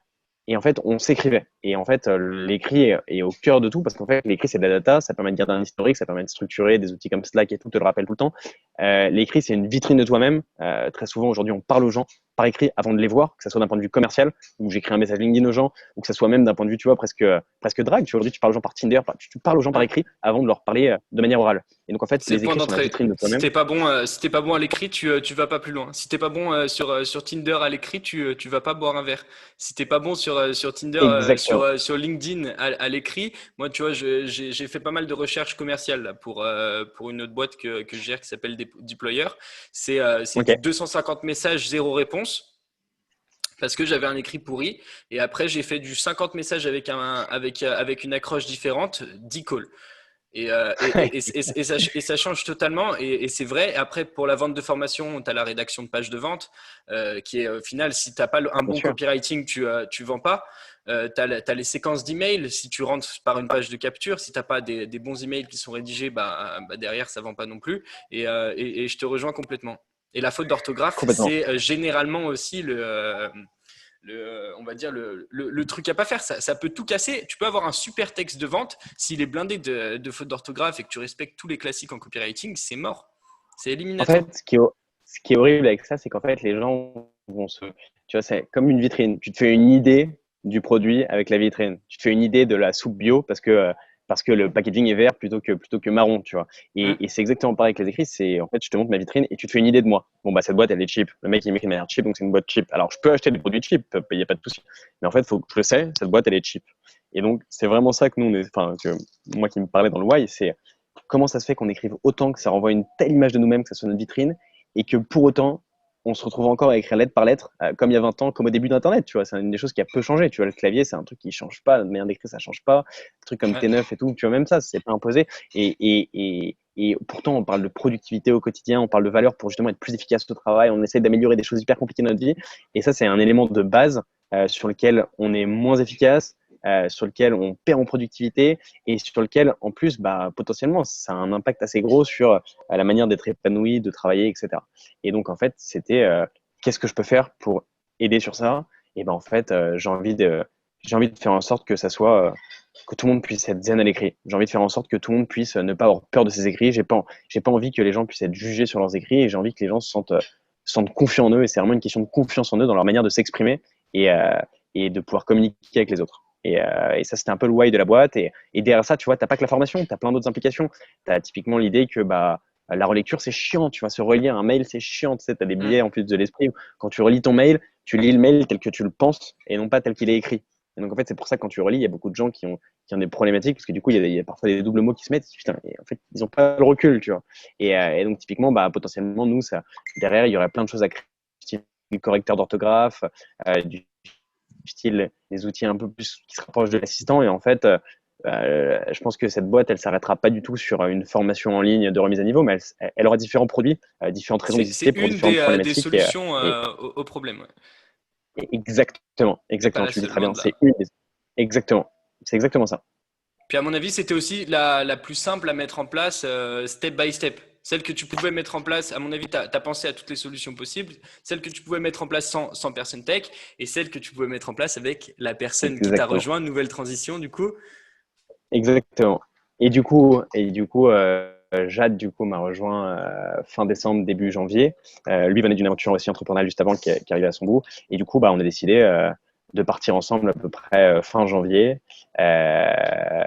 Et en fait, on s'écrivait. Et en fait, l'écrit est au cœur de tout parce qu'en fait, l'écrit, c'est de la data, ça permet de garder un historique, ça permet de structurer des outils comme Slack et tout, te le rappelle tout le temps. L'écrit, c'est une vitrine de toi-même. Très souvent, aujourd'hui, on parle aux gens par écrit avant de les voir, que ce soit d'un point de vue commercial, où j'écris un message LinkedIn aux gens, ou que ce soit même d'un point de vue, tu vois, presque drague. Tu vois, aujourd'hui, tu parles aux gens par Tinder, tu parles aux gens par Mm. écrit avant de leur parler de manière orale. Et donc, en fait, C'est le les point écrits sont la d'entrée. vitrine de Si toi-même. t'es pas bon, si t'es pas bon à l'écrit, tu vas pas plus loin. Si t'es pas bon sur Tinder à l'écrit, tu vas pas boire un verre. Si t'es pas bon sur Tinder, Exactement. sur LinkedIn à l'écrit, moi, tu vois, j'ai fait pas mal de recherches commerciales là, pour une autre boîte que je gère qui s'appelle Deployer. C'est Ok. du 250 messages, zéro réponse. Parce que j'avais un écrit pourri. Et après, j'ai fait du 50 messages avec une accroche différente, 10 calls. Et ça change totalement. Et c'est vrai. Après, pour la vente de formation, tu as la rédaction de page de vente qui est au final, si tu n'as pas un Bien bon sûr. copywriting, tu vends pas. Tu as les séquences d'emails. Si tu rentres par une page de capture, si tu n'as pas des bons emails qui sont rédigés, derrière, ça vend pas non plus. Et je te rejoins complètement. Et la faute d'orthographe, Complètement. c'est généralement aussi on va dire le truc à pas faire. Ça peut tout casser. Tu peux avoir un super texte de vente, s'il est blindé de fautes d'orthographe et que tu respectes tous les classiques en copywriting, c'est mort. C'est En éliminatoire. fait, ce qui est horrible avec ça, c'est qu'en fait, les gens vont tu vois, c'est comme une vitrine. Tu te fais une idée du produit avec la vitrine. Tu te fais une idée de la soupe bio parce que le packaging est vert plutôt que marron, tu vois. Hum. Et c'est exactement pareil avec les écrits. C'est, en fait, je te montre ma vitrine et tu te fais une idée de moi. Bon, bah, cette boîte, elle est cheap. Le mec, il m'écrit de manière cheap, donc c'est une boîte cheap. Alors, je peux acheter des produits cheap, il n'y a pas de souci. Mais en fait, je le sais, cette boîte, elle est cheap. Et donc, c'est vraiment ça que nous, moi qui me parlais dans le why, c'est comment ça se fait qu'on écrive autant, que ça renvoie une telle image de nous-mêmes, que ça soit notre vitrine, et que pour autant, on se retrouve encore à écrire lettre par lettre, comme il y a 20 ans, comme au début d'Internet, tu vois. C'est une des choses qui a peu changé, tu vois. Le clavier, c'est un truc qui change pas, la manière d'écrire, ça change pas. Le truc comme Ouais. T9 et tout, tu vois, même ça, c'est pas imposé. Et pourtant, on parle de productivité au quotidien, on parle de valeur pour justement être plus efficace au travail, on essaie d'améliorer des choses hyper compliquées dans notre vie. Et ça, c'est un élément de base sur lequel on est moins efficace, sur lequel on perd en productivité et sur lequel, en plus, potentiellement, ça a un impact assez gros sur la manière d'être épanoui, de travailler, etc. Et donc, en fait, c'était qu'est-ce que je peux faire pour aider sur ça? Et ben, en fait, j'ai envie de faire en sorte que ça soit que tout le monde puisse être zen à l'écrit. J'ai envie de faire en sorte que tout le monde puisse ne pas avoir peur de ses écrits. J'ai pas envie que les gens puissent être jugés sur leurs écrits et j'ai envie que les gens se sentent confiants en eux. Et c'est vraiment une question de confiance en eux dans leur manière de s'exprimer et, euh, et de pouvoir communiquer avec les autres. Et ça, c'était un peu le why de la boîte. Et derrière ça, tu vois, t'as pas que la formation, tu as plein d'autres implications. Tu as typiquement l'idée que la relecture, c'est chiant. Tu vas se relire un mail, c'est chiant. Tu sais, as des Hum. biais en plus de l'esprit. Quand tu relis ton mail, tu lis le mail tel que tu le penses et non pas tel qu'il est écrit. Et donc, en fait, c'est pour ça que quand tu relis, il y a beaucoup de gens qui ont des problématiques parce que du coup, il y a parfois des doubles mots qui se mettent. Putain, et en fait, ils n'ont pas le recul, tu vois. Et donc, typiquement, potentiellement, nous, derrière, il y aurait plein de choses à créer, style du correcteur d'orthographe, du style des outils un peu plus qui se rapprochent de l'assistant. Et en fait, je pense que cette boîte, elle s'arrêtera pas du tout sur une formation en ligne de remise à niveau, mais elle aura différents produits, différentes raisons C'est d'exister pour une différentes des problématiques. solutions au problème. Ouais. Exactement, Et pas exactement, la tu le dis seule, très loin bien. de là. Exactement, c'est exactement ça. Puis à mon avis, c'était aussi la plus simple à mettre en place step by step. Celle que tu pouvais mettre en place, à mon avis, tu as pensé à toutes les solutions possibles. Celle que tu pouvais mettre en place sans personne tech et celle que tu pouvais mettre en place avec la personne qui t'a Exactement. rejoint. Nouvelle transition, du coup. Exactement. Et du coup, Jade du coup m'a rejoint fin décembre, début janvier. Lui venait d'une aventure aussi entrepreneuriale juste avant qui arrivait à son bout. Et du coup, on a décidé de partir ensemble à peu près fin janvier. À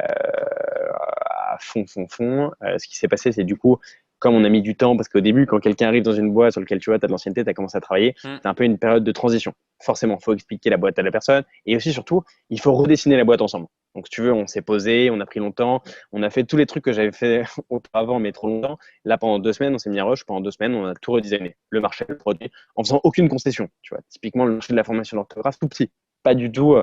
fond. Ce qui s'est passé, c'est du coup, comme on a mis du temps, parce qu'au début, quand quelqu'un arrive dans une boîte sur laquelle tu vois, tu as de l'ancienneté, tu as commencé à travailler, Hmm. c'est un peu une période de transition. Forcément, il faut expliquer la boîte à la personne. Et aussi, surtout, il faut redessiner la boîte ensemble. Donc, si tu veux, on s'est posé, on a pris longtemps, on a fait tous les trucs que j'avais fait auparavant, mais trop longtemps. Là, pendant 2 semaines, on s'est mis à rush. Pendant 2 semaines, on a tout redesigné. Le marché, le produit, en faisant aucune concession. Tu vois, typiquement, le marché de la formation d'orthographe, tout petit. Pas du tout,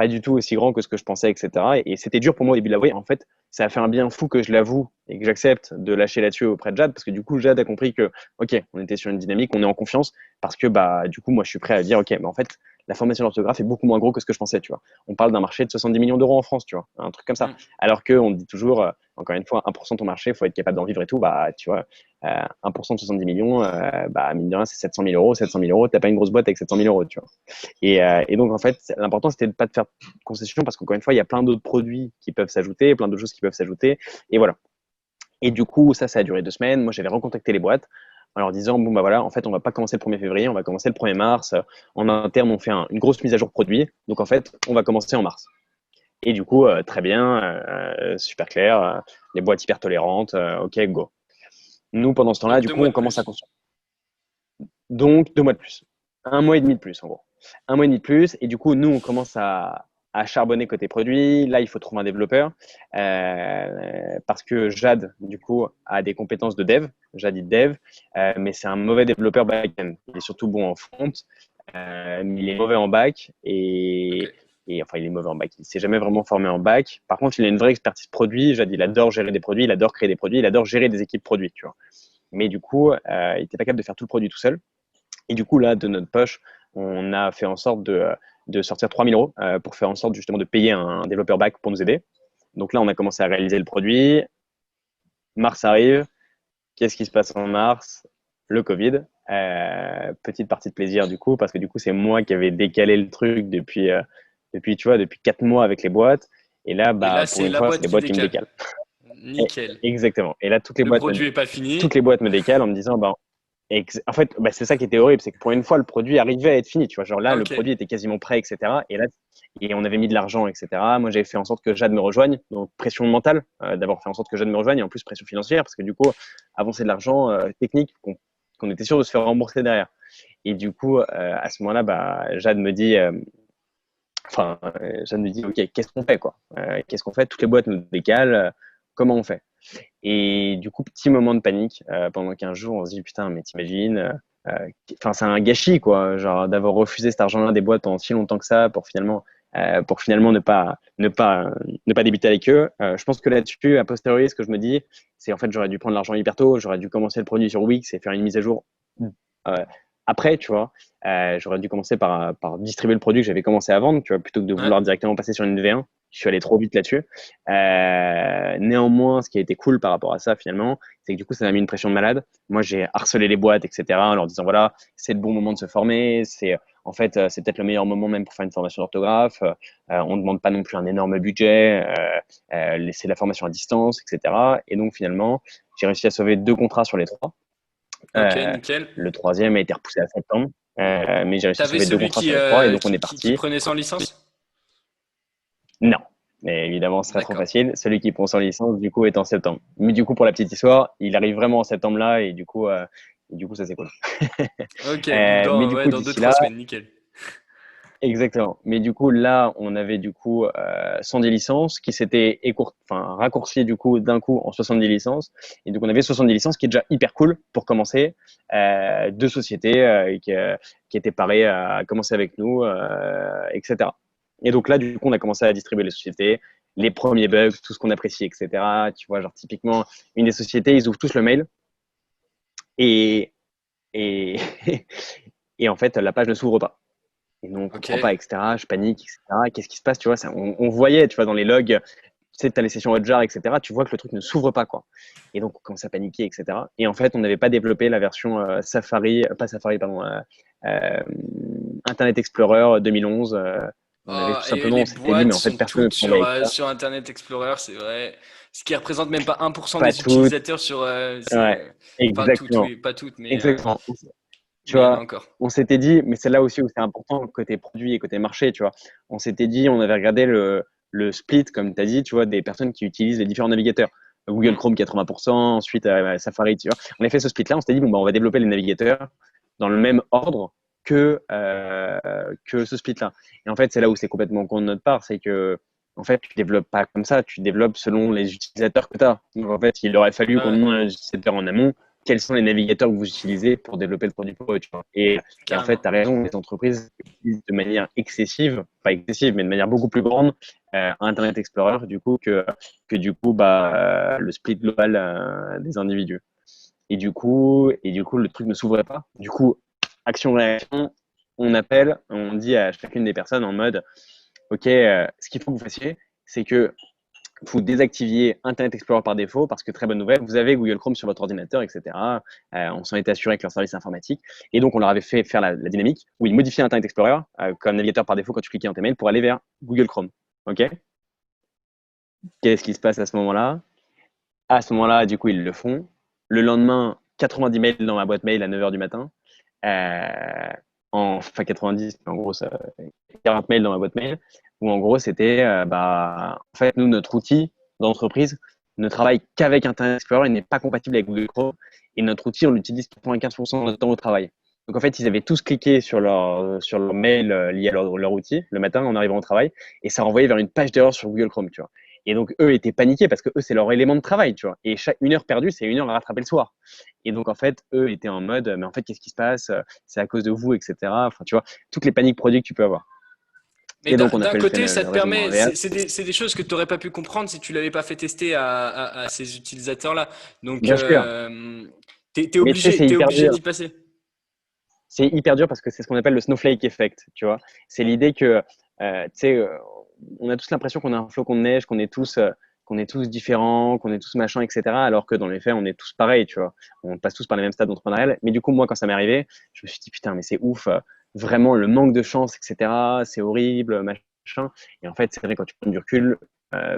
pas du tout aussi grand que ce que je pensais, etc. Et c'était dur pour moi au début de l'avouer. En fait, ça a fait un bien fou que je l'avoue et que j'accepte de lâcher là-dessus auprès de Jade, parce que du coup, Jade a compris que, ok, on était sur une dynamique, on est en confiance, parce que bah, du coup, moi, je suis prêt à dire, ok, mais en fait, la formation d'orthographe est beaucoup moins gros que ce que je pensais, tu vois. On parle d'un marché de 70 millions d'euros en France, tu vois, un truc comme ça. Mm. Alors qu'on dit toujours, encore une fois, 1% de ton marché, il faut être capable d'en vivre et tout, bah, tu vois, 1% de 70 millions, bah, mine de rien, c'est 700 000 euros. 700 000 euros, t'as pas une grosse boîte avec 700 000 euros, tu vois. Et donc, en fait, l'important, c'était de pas te faire concession parce qu'encore une fois, il y a plein d'autres produits qui peuvent s'ajouter, plein d'autres choses qui peuvent s'ajouter. Et voilà. Et du coup, ça a duré 2 semaines. Moi, j'avais recontacté les boîtes en leur disant, bon, bah voilà, en fait, on va pas commencer le 1er février, on va commencer le 1er mars. En interne, on fait une grosse mise à jour produit. Donc, en fait, on va commencer en mars. Et du coup, très bien, super clair, les boîtes hyper tolérantes, ok, go. Nous, pendant ce temps-là, Donc du 2 coup, mois on de commence à plus. construire. Donc, 2 mois de plus. 1 mois et demi de plus, en gros. 1 mois et demi de plus. Et du coup, nous, on commence à charbonner côté produit. Là, il faut trouver un développeur parce que Jade, du coup, a des compétences de dev. Jade est dev, mais c'est un mauvais développeur back-end. Il est surtout bon en front, mais il est mauvais en back. Ok. Et enfin, il est mauvais en back. Il ne s'est jamais vraiment formé en back. Par contre, il a une vraie expertise produit. Jade, il adore gérer des produits, il adore créer des produits, il adore gérer des équipes produits, tu vois. Mais du coup, il n'était pas capable de faire tout le produit tout seul. Et du coup, là, de notre poche, on a fait en sorte de sortir 3 000 euros pour faire en sorte justement de payer un développeur back pour nous aider. Donc là, on a commencé à réaliser le produit. Mars arrive. Qu'est-ce qui se passe en mars? Le Covid. Petite partie de plaisir du coup, parce que du coup, c'est moi qui avais décalé le truc tu vois, depuis 4 mois avec les boîtes. Et là, Et là, bah, pour c'est une la fois, c'est boîte les qui boîtes qui me décale. décalent. Nickel. Exactement. Et là, Le produit est pas fini. toutes les boîtes me décalent en me disant, bah, en fait, bah, c'est ça qui était horrible, c'est que pour une fois, le produit arrivait à être fini. Tu vois, genre là, le Ok. produit était quasiment prêt, etc. Et on avait mis de l'argent, etc. Moi, j'avais fait en sorte que Jade me rejoigne. Donc, pression mentale d'avoir fait en sorte que Jade me rejoigne et en plus, pression financière parce que du coup, avancer de l'argent technique qu'on était sûr de se faire rembourser derrière. Et du coup, à ce moment-là, bah, Jade me dit, OK, qu'est-ce qu'on fait, quoi qu'est-ce qu'on fait? Toutes les boîtes nous décalent. Comment on fait? Et du coup, petit moment de panique pendant 15 jours, on se dit putain, mais t'imagines, c'est un gâchis quoi, genre d'avoir refusé cet argent-là des boîtes pendant si longtemps que ça pour finalement ne pas débuter avec eux. Je pense que là-dessus, a posteriori, ce que je me dis, c'est en fait j'aurais dû prendre l'argent hyper tôt, j'aurais dû commencer le produit sur Wix et faire une mise à jour euh, après, tu vois. J'aurais dû commencer par distribuer le produit que j'avais commencé à vendre, tu vois, plutôt que de Ouais. vouloir directement passer sur une V1. Je suis allé trop vite là-dessus. Néanmoins, ce qui a été cool par rapport à ça, finalement, c'est que du coup, ça m'a mis une pression de malade. Moi, j'ai harcelé les boîtes, etc., en leur disant, voilà, c'est le bon moment de se former. En fait, c'est peut-être le meilleur moment même pour faire une formation d'orthographe. On ne demande pas non plus un énorme budget. C'est la formation à distance, etc. Et donc, finalement, j'ai réussi à sauver 2 contrats sur les 3. Ok, Euh, nickel. le troisième a été repoussé à septembre, mais j'ai réussi à T'avais sauver deux celui contrats sur les 3 et donc on est qui parti. prenait sans licence? Non, mais évidemment, ce serait trop D'accord. facile. Celui qui prend sans licence, du coup, est en septembre. Mais du coup, pour la petite histoire, il arrive vraiment en septembre là et du coup ça c'est cool. Ok, donc Mais dans, du ouais, coup, dans deux d'ici trois là, semaines, nickel. exactement. Mais du coup, là, on avait du coup 110 licences qui s'étaient raccourcies du coup d'un coup en 70 licences. Et donc, on avait 70 licences qui est déjà hyper cool pour commencer. 2 sociétés qui étaient parées à commencer avec nous, etc. Et donc là, du coup, on a commencé à distribuer les sociétés, les premiers bugs, tout ce qu'on apprécie, etc. Tu vois, genre typiquement, une des sociétés, ils ouvrent tous le mail et, et, et en fait, la page ne s'ouvre pas. Et nous, on Ok. comprend pas, etc. Je panique, etc. Qu'est-ce qui se passe, tu vois, on voyait, tu vois, dans les logs, tu sais, tu as les sessions Hotjar, etc. Tu vois que le truc ne s'ouvre pas, quoi. Et donc, on commence à paniquer, etc. Et en fait, on n'avait pas développé la version Safari, pas Safari, pardon, euh, Internet Explorer 2011. On avait Oh, tout et simplement, on les s'était dit, mais boîtes en fait, sont personne ne toutes travaille avec ça. sur Internet Explorer, c'est vrai. Ce qui représente même pas 1% Pas des toutes. utilisateurs sur. Ouais, Enfin, toutes, exactement. oui, pas toutes, Exactement. Tu mais il y en a vois, encore. on s'était dit, mais c'est là aussi où c'est important côté produit et côté marché, tu vois. On s'était dit, on avait regardé le split, comme tu as dit, tu vois, des personnes qui utilisent les différents navigateurs. Google Hmm. Chrome 80%, ensuite Safari, tu vois. On a fait ce split-là, on s'était dit, bon, bah, on va développer les navigateurs dans le même ordre que ce split-là. Et en fait, c'est là où c'est complètement con de notre part, c'est que, en fait, tu développes pas comme ça, tu développes selon les utilisateurs que tu as. Donc, en fait, il aurait fallu Ouais, qu'on ouais. ait un utilisateur en amont quels sont les navigateurs que vous utilisez pour développer le produit pour eux, tu vois. Et en fait, tu as raison, les entreprises utilisent de manière excessive, pas excessive, mais de manière beaucoup plus grande, Internet Explorer, du coup, que du coup, le split global des individus. Et du coup, le truc ne s'ouvrait pas. Du coup, action-réaction, on appelle, on dit à chacune des personnes en mode, OK, ce qu'il faut que vous fassiez, c'est que vous désactiviez Internet Explorer par défaut parce que, très bonne nouvelle, vous avez Google Chrome sur votre ordinateur, etc. On s'en était assuré avec leur service informatique. Et donc, on leur avait fait faire la dynamique où ils modifiaient Internet Explorer comme navigateur par défaut quand tu cliquais dans tes mails pour aller vers Google Chrome. OK? Qu'est-ce qui se passe à ce moment-là? À ce moment-là, du coup, ils le font. Le lendemain, 90 mails dans ma boîte mail à 9 h du matin. Enfin, 90, en gros, 40 mails dans ma boîte mail, où en gros, c'était, en fait, nous, notre outil d'entreprise ne travaille qu'avec Internet Explorer et n'est pas compatible avec Google Chrome. Et notre outil, on l'utilise 95% de notre temps au travail. Donc, en fait, ils avaient tous cliqué sur leur mail lié à leur outil le matin en arrivant au travail et ça renvoyait vers une page d'erreur sur Google Chrome, tu vois. Et donc, eux étaient paniqués parce que eux, c'est leur élément de travail, tu vois. Et une heure perdue, c'est une heure à rattraper le soir. Et donc, en fait, eux étaient en mode, mais en fait, qu'est-ce qui se passe? C'est à cause de vous, etc. Enfin, tu vois, toutes les paniques produits que tu peux avoir. Mais Et donc, on a d'un fait côté, ça le te raisonnement permet, inverse. c'est des choses que tu n'aurais pas pu comprendre si tu l'avais pas fait tester à ces utilisateurs-là. Donc, Bien sûr. Mais tu sais, t'es obligé d'y passer. c'est hyper dur parce que c'est ce qu'on appelle le snowflake effect, tu vois. C'est l'idée que, tu sais, on a tous l'impression qu'on a un flocon de neige, qu'on est tous différents, qu'on est tous machins, etc. Alors que dans les faits, on est tous pareils, tu vois. On passe tous par les mêmes stades entrepreneuriales. Mais du coup, moi, quand ça m'est arrivé, je me suis dit, putain, mais c'est ouf, vraiment le manque de chance, etc. C'est horrible, machin. Et en fait, c'est vrai, quand tu prends du recul,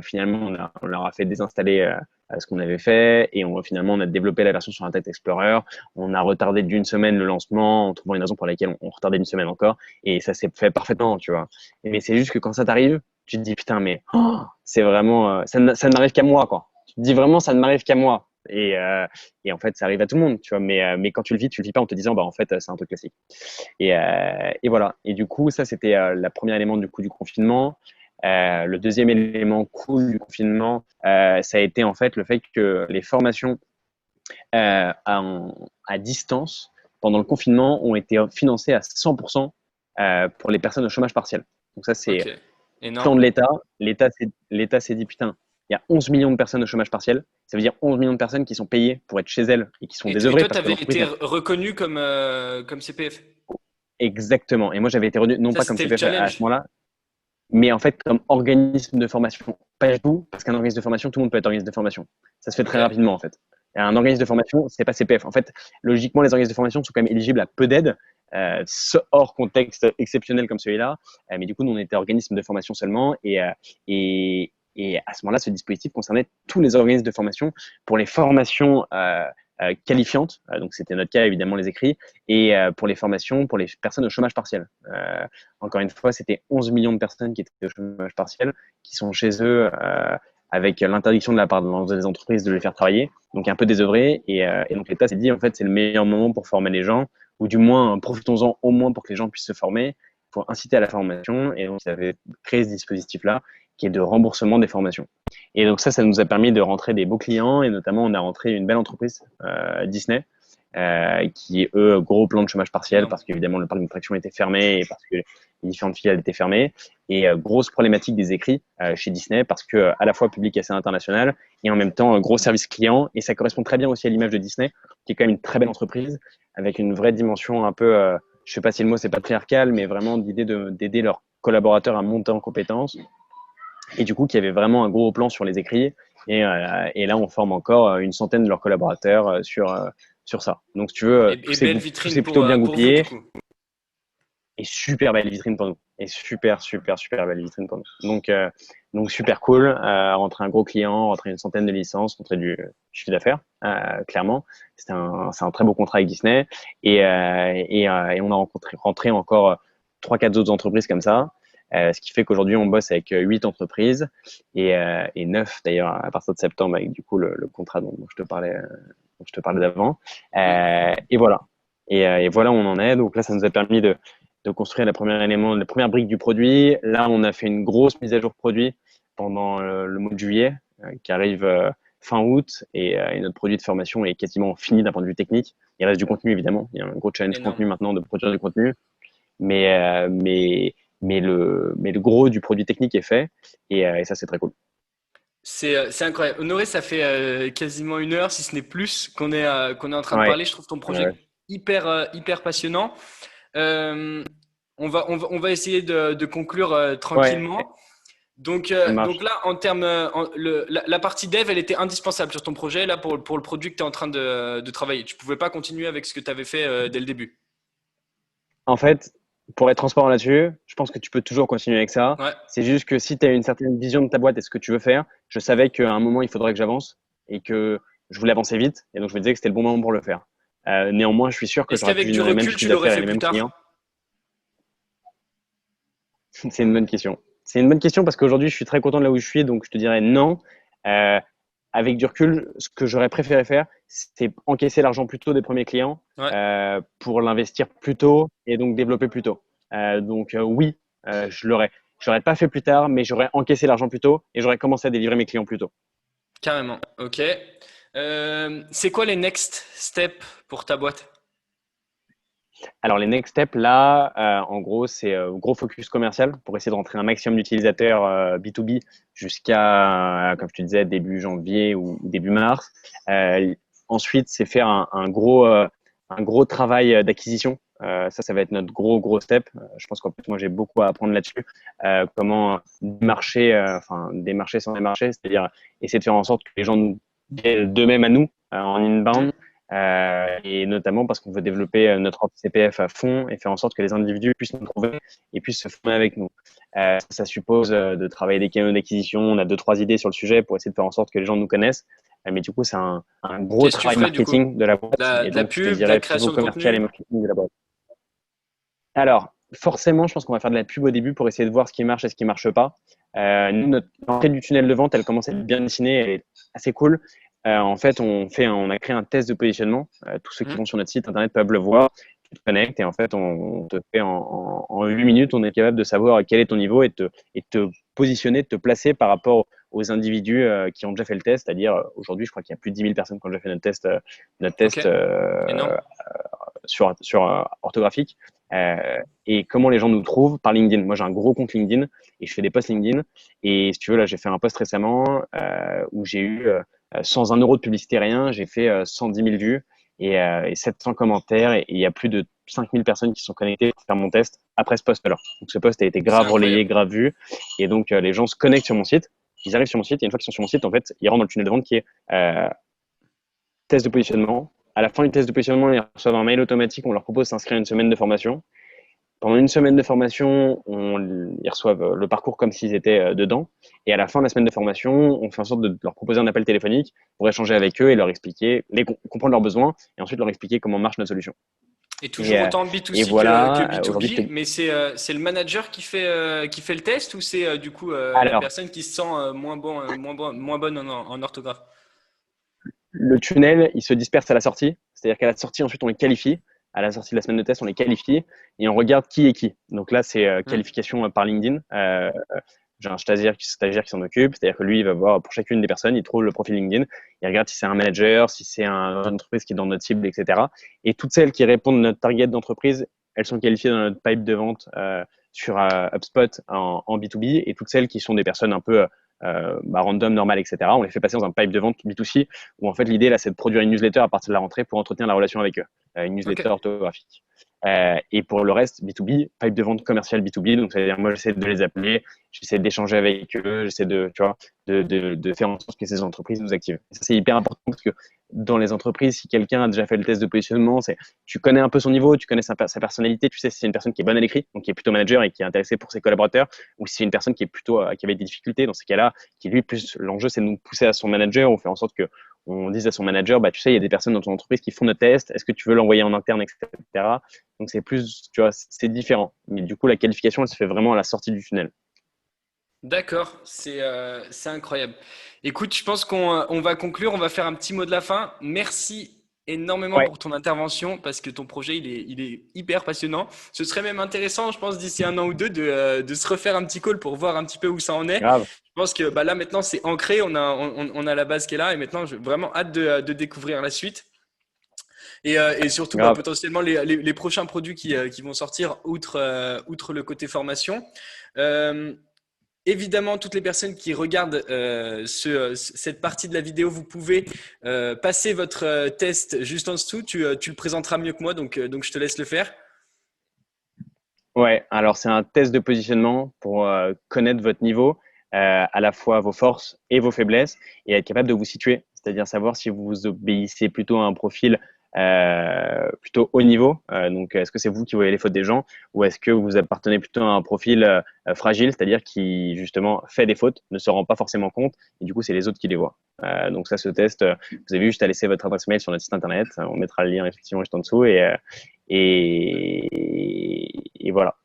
finalement, on leur a fait désinstaller ce qu'on avait fait et finalement, on a développé la version sur Internet Explorer. On a retardé d'une semaine le lancement en trouvant une raison pour laquelle on retardait d'une semaine encore. Et ça s'est fait parfaitement, tu vois. Mais c'est juste que quand ça t'arrive, tu te dis putain, mais c'est vraiment, ça ne m'arrive qu'à moi, quoi. Tu te dis vraiment, ça ne m'arrive qu'à moi. Et en fait, ça arrive à tout le monde, tu vois. Mais quand tu le vis pas en te disant, en fait, c'est un truc classique. Et voilà. Et du coup, ça, c'était le premier élément du coup du confinement. Le deuxième élément cool du confinement, ça a été en fait le fait que les formations à distance pendant le confinement ont été financées à 100% pour les personnes au chômage partiel. Donc ça, c'est Ok, plan énorme. de l'État. L'État s'est dit, putain, il y a 11 millions de personnes au chômage partiel. Ça veut dire 11 millions de personnes qui sont payées pour être chez elles et qui sont Et désœuvrées toi, parce tu que avais l'entreprise été n'a. reconnu comme CPF. Exactement. Et moi, j'avais été retenu, non Ça, pas comme c'était le CPF à ce challenge. moment-là, mais en fait comme organisme de formation. Pas du tout, parce qu'un organisme de formation, tout le monde peut être organisme de formation. Ça se fait Ok. très rapidement en fait. Et un organisme de formation, c'est pas CPF. En fait, logiquement, les organismes de formation sont quand même éligibles à peu d'aides, hors contexte exceptionnel comme celui-là. Mais du coup, nous, on était organisme de formation seulement. Et à ce moment-là, ce dispositif concernait tous les organismes de formation pour les formations qualifiantes. Donc, c'était notre cas, évidemment, les écrits. Et pour les formations pour les personnes au chômage partiel. Encore une fois, c'était 11 millions de personnes qui étaient au chômage partiel, qui sont chez eux avec l'interdiction de la part des entreprises de les faire travailler, donc un peu désœuvrés. Et donc l'État s'est dit, en fait, c'est le meilleur moment pour former les gens, ou du moins, profitons-en au moins pour que les gens puissent se former, pour inciter à la formation. Et donc, ils avaient créé ce dispositif-là, qui est de remboursement des formations. Et donc ça nous a permis de rentrer des beaux clients, et notamment, on a rentré une belle entreprise, Disney, qui, eux, gros plan de chômage partiel, Énorme. parce qu'évidemment, le parc d'attractions était fermé et parce que les différentes filiales étaient fermées. Et grosse problématique des écrits chez Disney, parce que à la fois public assez international et en même temps gros service client. Et ça correspond très bien aussi à l'image de Disney, qui est quand même une très belle entreprise, avec une vraie dimension un peu, je sais pas si le mot c'est patriarcal, mais vraiment d'idée d'aider leurs collaborateurs à monter en compétences. Et du coup, qui avait vraiment un gros plan sur les écrits. Et là, on forme encore une centaine de leurs collaborateurs sur ça. Donc, si tu veux, Et belle tout vitrine s'est plutôt bien pour vous, du goupillé coup. et super belle vitrine pour nous. Et super, super, super belle vitrine pour nous. Donc super cool. Rentrer un gros client, rentrer une centaine de licences, rentrer du chiffre d'affaires, clairement. C'est un très beau contrat avec Disney. Et on a rentré encore 3-4 autres entreprises comme ça. Ce qui fait qu'aujourd'hui, on bosse avec 8 entreprises et 9 d'ailleurs à partir de septembre avec du coup le contrat dont je te parlais d'avant. Et voilà. Et voilà où on en est. Donc là, ça nous a permis de construire le premier élément, la première brique du produit. Là, on a fait une grosse mise à jour produit pendant le mois de juillet qui arrive fin août et notre produit de formation est quasiment fini d'un point de vue technique. Il reste du contenu, évidemment. Il y a un gros challenge Énorme. contenu maintenant de produire du contenu. Mais, mais le gros du produit technique est fait et ça, c'est très cool. C'est incroyable. Honoré, ça fait quasiment 1 heure, si ce n'est plus, qu'on est en train de Ouais, parler. Je trouve ton projet ouais, hyper passionnant. Euh, on va essayer de conclure ouais, tranquillement. ça Donc marche. là, en termes, la partie dev, elle était indispensable sur ton projet, là, pour le produit que tu es en train de travailler. Tu pouvais pas continuer avec ce que tu avais fait dès le début. En fait, pour être transparent là-dessus, je pense que tu peux toujours continuer avec ça. Ouais, C'est juste que si tu as une certaine vision de ta boîte et ce que tu veux faire, je savais qu'à un moment, il faudrait que j'avance et que je voulais avancer vite. Et donc, je me disais que c'était le bon moment pour le faire. Néanmoins, je suis sûr que est-ce j'aurais pu qu'avec du générer le même recul, chiffre tu l'aurais d'affaires et fait les plus mêmes clients. tard? C'est une bonne question. C'est une bonne question parce qu'aujourd'hui, je suis très content de là où je suis, donc je te dirais non. Euh, Avec du recul, ce que j'aurais préféré faire, c'est encaisser l'argent plus tôt des premiers clients Ouais, pour l'investir plus tôt et donc développer plus tôt. Oui, je l'aurais. J'aurais pas fait plus tard, mais j'aurais encaissé l'argent plus tôt et j'aurais commencé à délivrer mes clients plus tôt. carrément. Ok. C'est quoi les next steps pour ta boîte? Alors, les next steps, là, en gros, c'est gros focus commercial pour essayer de rentrer un maximum d'utilisateurs B2B jusqu'à, comme je te disais, début janvier ou début mars. Euh, Ensuite, c'est faire un gros travail d'acquisition. Ça va être notre gros step. Je pense qu'en fait, moi, j'ai beaucoup à apprendre là-dessus. Comment démarcher, enfin, démarcher sans démarcher, c'est-à-dire essayer de faire en sorte que les gens nous viennent d'eux-mêmes à nous en Hmm. inbound et notamment parce qu'on veut développer notre offre CPF à fond et faire en sorte que les individus puissent nous trouver et puissent se former avec nous. Ça suppose de travailler des canaux d'acquisition. On a deux, trois idées sur le sujet pour essayer de faire en sorte que les gens nous connaissent. Mais du coup, c'est un gros Qu'est-ce que tu travail ferais du coup? marketing de la boîte et De la donc je te pub, de la dirais pivot création de commercial et contenu? marketing de la boîte. Alors, forcément, je pense qu'on va faire de la pub au début pour essayer de voir ce qui marche et ce qui marche pas. Nous, notre entrée du tunnel de vente, elle commence à être bien dessinée, elle est assez cool. En fait, on a créé un test de positionnement. Tous ceux qui Hmm. vont sur notre site internet peuvent le voir. Tu te connectes et en fait, on te fait en 8 minutes, on est capable de savoir quel est ton niveau et de te positionner, de te placer par rapport aux individus qui ont déjà fait le test. C'est-à-dire, aujourd'hui, je crois qu'il y a plus de 10 000 personnes qui ont déjà fait notre Ok, test énorme. sur orthographique. Et comment les gens nous trouvent par LinkedIn. Moi, j'ai un gros compte LinkedIn et je fais des posts LinkedIn. Et si tu veux, là, j'ai fait un post récemment où j'ai eu, sans 1 euro de publicité, rien, j'ai fait 110 000 vues et 700 commentaires. Et il y a plus de 5000 personnes qui sont connectées pour faire mon test après ce post-là. Donc, ce post a été C'est grave relayé, incroyable. grave vu. Et donc, les gens se connectent sur mon site. Ils arrivent sur mon site et une fois qu'ils sont sur mon site, en fait, ils rentrent dans le tunnel de vente qui est test de positionnement. À la fin du test de positionnement, ils reçoivent un mail automatique. On leur propose de s'inscrire à une semaine de formation. Pendant une semaine de formation, ils reçoivent le parcours comme s'ils étaient dedans. Et à la fin de la semaine de formation, on fait en sorte de leur proposer un appel téléphonique pour échanger avec eux et leur expliquer, comprendre leurs besoins et ensuite leur expliquer comment marche notre solution. Et Et, toujours autant et B2C que voilà, aujourd'hui, B2B, mais c'est le manager qui fait le test ou c'est du coup la alors, personne qui se sent moins bonne en orthographe? le tunnel, il se disperse à la sortie. C'est-à-dire qu'à la sortie, ensuite, on les qualifie. À la sortie de la semaine de test, on les qualifie et on regarde qui est qui. Donc là, c'est Hmm. qualification par LinkedIn. J'ai un stagiaire qui s'en occupe. C'est-à-dire que lui, il va voir pour chacune des personnes, il trouve le profil LinkedIn. Il regarde si c'est un manager, si c'est une entreprise qui est dans notre cible, etc. Et toutes celles qui répondent à notre target d'entreprise, elles sont qualifiées dans notre pipe de vente sur HubSpot en B2B. Et toutes celles qui sont des personnes un peu random, normales, etc., on les fait passer dans un pipe de vente B2C où en fait l'idée là c'est de produire une newsletter à partir de la rentrée pour entretenir la relation avec eux, une Ok, newsletter orthographique. Et pour le reste, B2B, pipe de vente commerciale B2B, donc c'est-à-dire moi j'essaie de les appeler, j'essaie d'échanger avec eux, j'essaie de, tu vois, de faire en sorte que ces entreprises nous activent. Et ça c'est hyper important parce que dans les entreprises, si quelqu'un a déjà fait le test de positionnement, c'est tu connais un peu son niveau, tu connais sa personnalité, tu sais si c'est une personne qui est bonne à l'écrit, donc qui est plutôt manager et qui est intéressée pour ses collaborateurs, ou si c'est une personne qui est plutôt qui avait des difficultés. Dans ces cas-là, qui lui plus l'enjeu c'est de nous pousser à son manager, on fait en sorte que on dise à son manager, bah, tu sais, il y a des personnes dans ton entreprise qui font nos tests, est-ce que tu veux l'envoyer en interne, etc. Donc, c'est plus, tu vois, c'est différent. Mais du coup, la qualification, elle se fait vraiment à la sortie du tunnel. d'accord, c'est incroyable. Écoute, je pense qu'on va conclure, on va faire un petit mot de la fin. Merci énormément Ouais, pour ton intervention parce que ton projet il est hyper passionnant. Ce serait même intéressant, je pense, d'ici 1 an ou deux de se refaire un petit call pour voir un petit peu où ça en est. grave. pense que bah, là maintenant c'est ancré, on a la base qui est là et maintenant j'ai vraiment hâte de découvrir la suite. Et surtout, bah, Grave. potentiellement, les prochains produits qui vont sortir, outre le côté formation. Euh, Évidemment, toutes les personnes qui regardent cette partie de la vidéo, vous pouvez passer votre test juste en dessous. Tu le présenteras mieux que moi, donc je te laisse le faire. Ouais, alors c'est un test de positionnement pour connaître votre niveau, à la fois vos forces et vos faiblesses, et être capable de vous situer, c'est-à-dire savoir si vous obéissez plutôt à un profil plutôt haut niveau, donc est-ce que c'est vous qui voyez les fautes des gens, ou est-ce que vous appartenez plutôt à un profil fragile, c'est-à-dire qui justement fait des fautes, ne se rend pas forcément compte, et du coup c'est les autres qui les voient. Donc ça, ce test, vous avez juste à laisser votre adresse mail sur notre site internet, on mettra le lien effectivement juste en dessous, et voilà.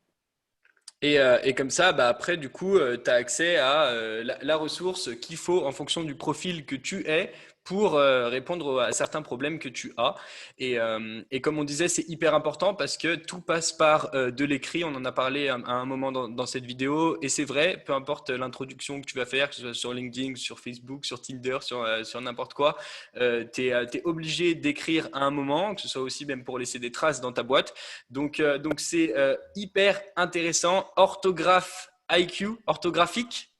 Et comme ça, bah après, du coup, tu as accès à la ressource qu'il faut en fonction du profil que tu es pour répondre à certains problèmes que tu as. Et comme on disait, c'est hyper important parce que tout passe par de l'écrit. On en a parlé à un moment dans cette vidéo. Et c'est vrai, peu importe l'introduction que tu vas faire, que ce soit sur LinkedIn, sur Facebook, sur Tinder, sur n'importe quoi, tu es obligé d'écrire à un moment, que ce soit aussi même pour laisser des traces dans ta boîte. Donc c'est hyper intéressant. Orthographe IQ, orthographique.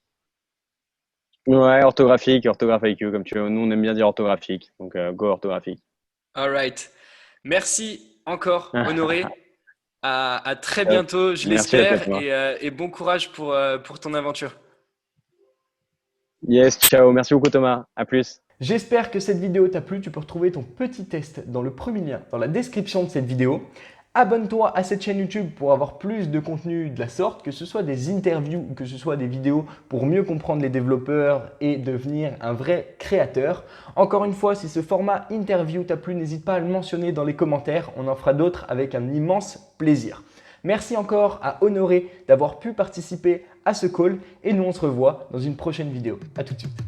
Ouais, orthographique, orthographe IQ, comme tu veux. Nous, on aime bien dire orthographique. Donc, go orthographique. All right. Merci encore, Honoré. À très Top. bientôt, je Merci à toi, l'espère. Thomas. Et bon courage pour ton aventure. Yes, ciao. Merci beaucoup, Thomas. À plus. J'espère que cette vidéo t'a plu. Tu peux retrouver ton petit test dans le premier lien dans la description de cette vidéo. Abonne-toi à cette chaîne YouTube pour avoir plus de contenu de la sorte, que ce soit des interviews ou que ce soit des vidéos pour mieux comprendre les développeurs et devenir un vrai créateur. Encore une fois, si ce format interview t'a plu, n'hésite pas à le mentionner dans les commentaires. On en fera d'autres avec un immense plaisir. Merci encore à Honoré d'avoir pu participer à ce call et nous on se revoit dans une prochaine vidéo. À tout de suite.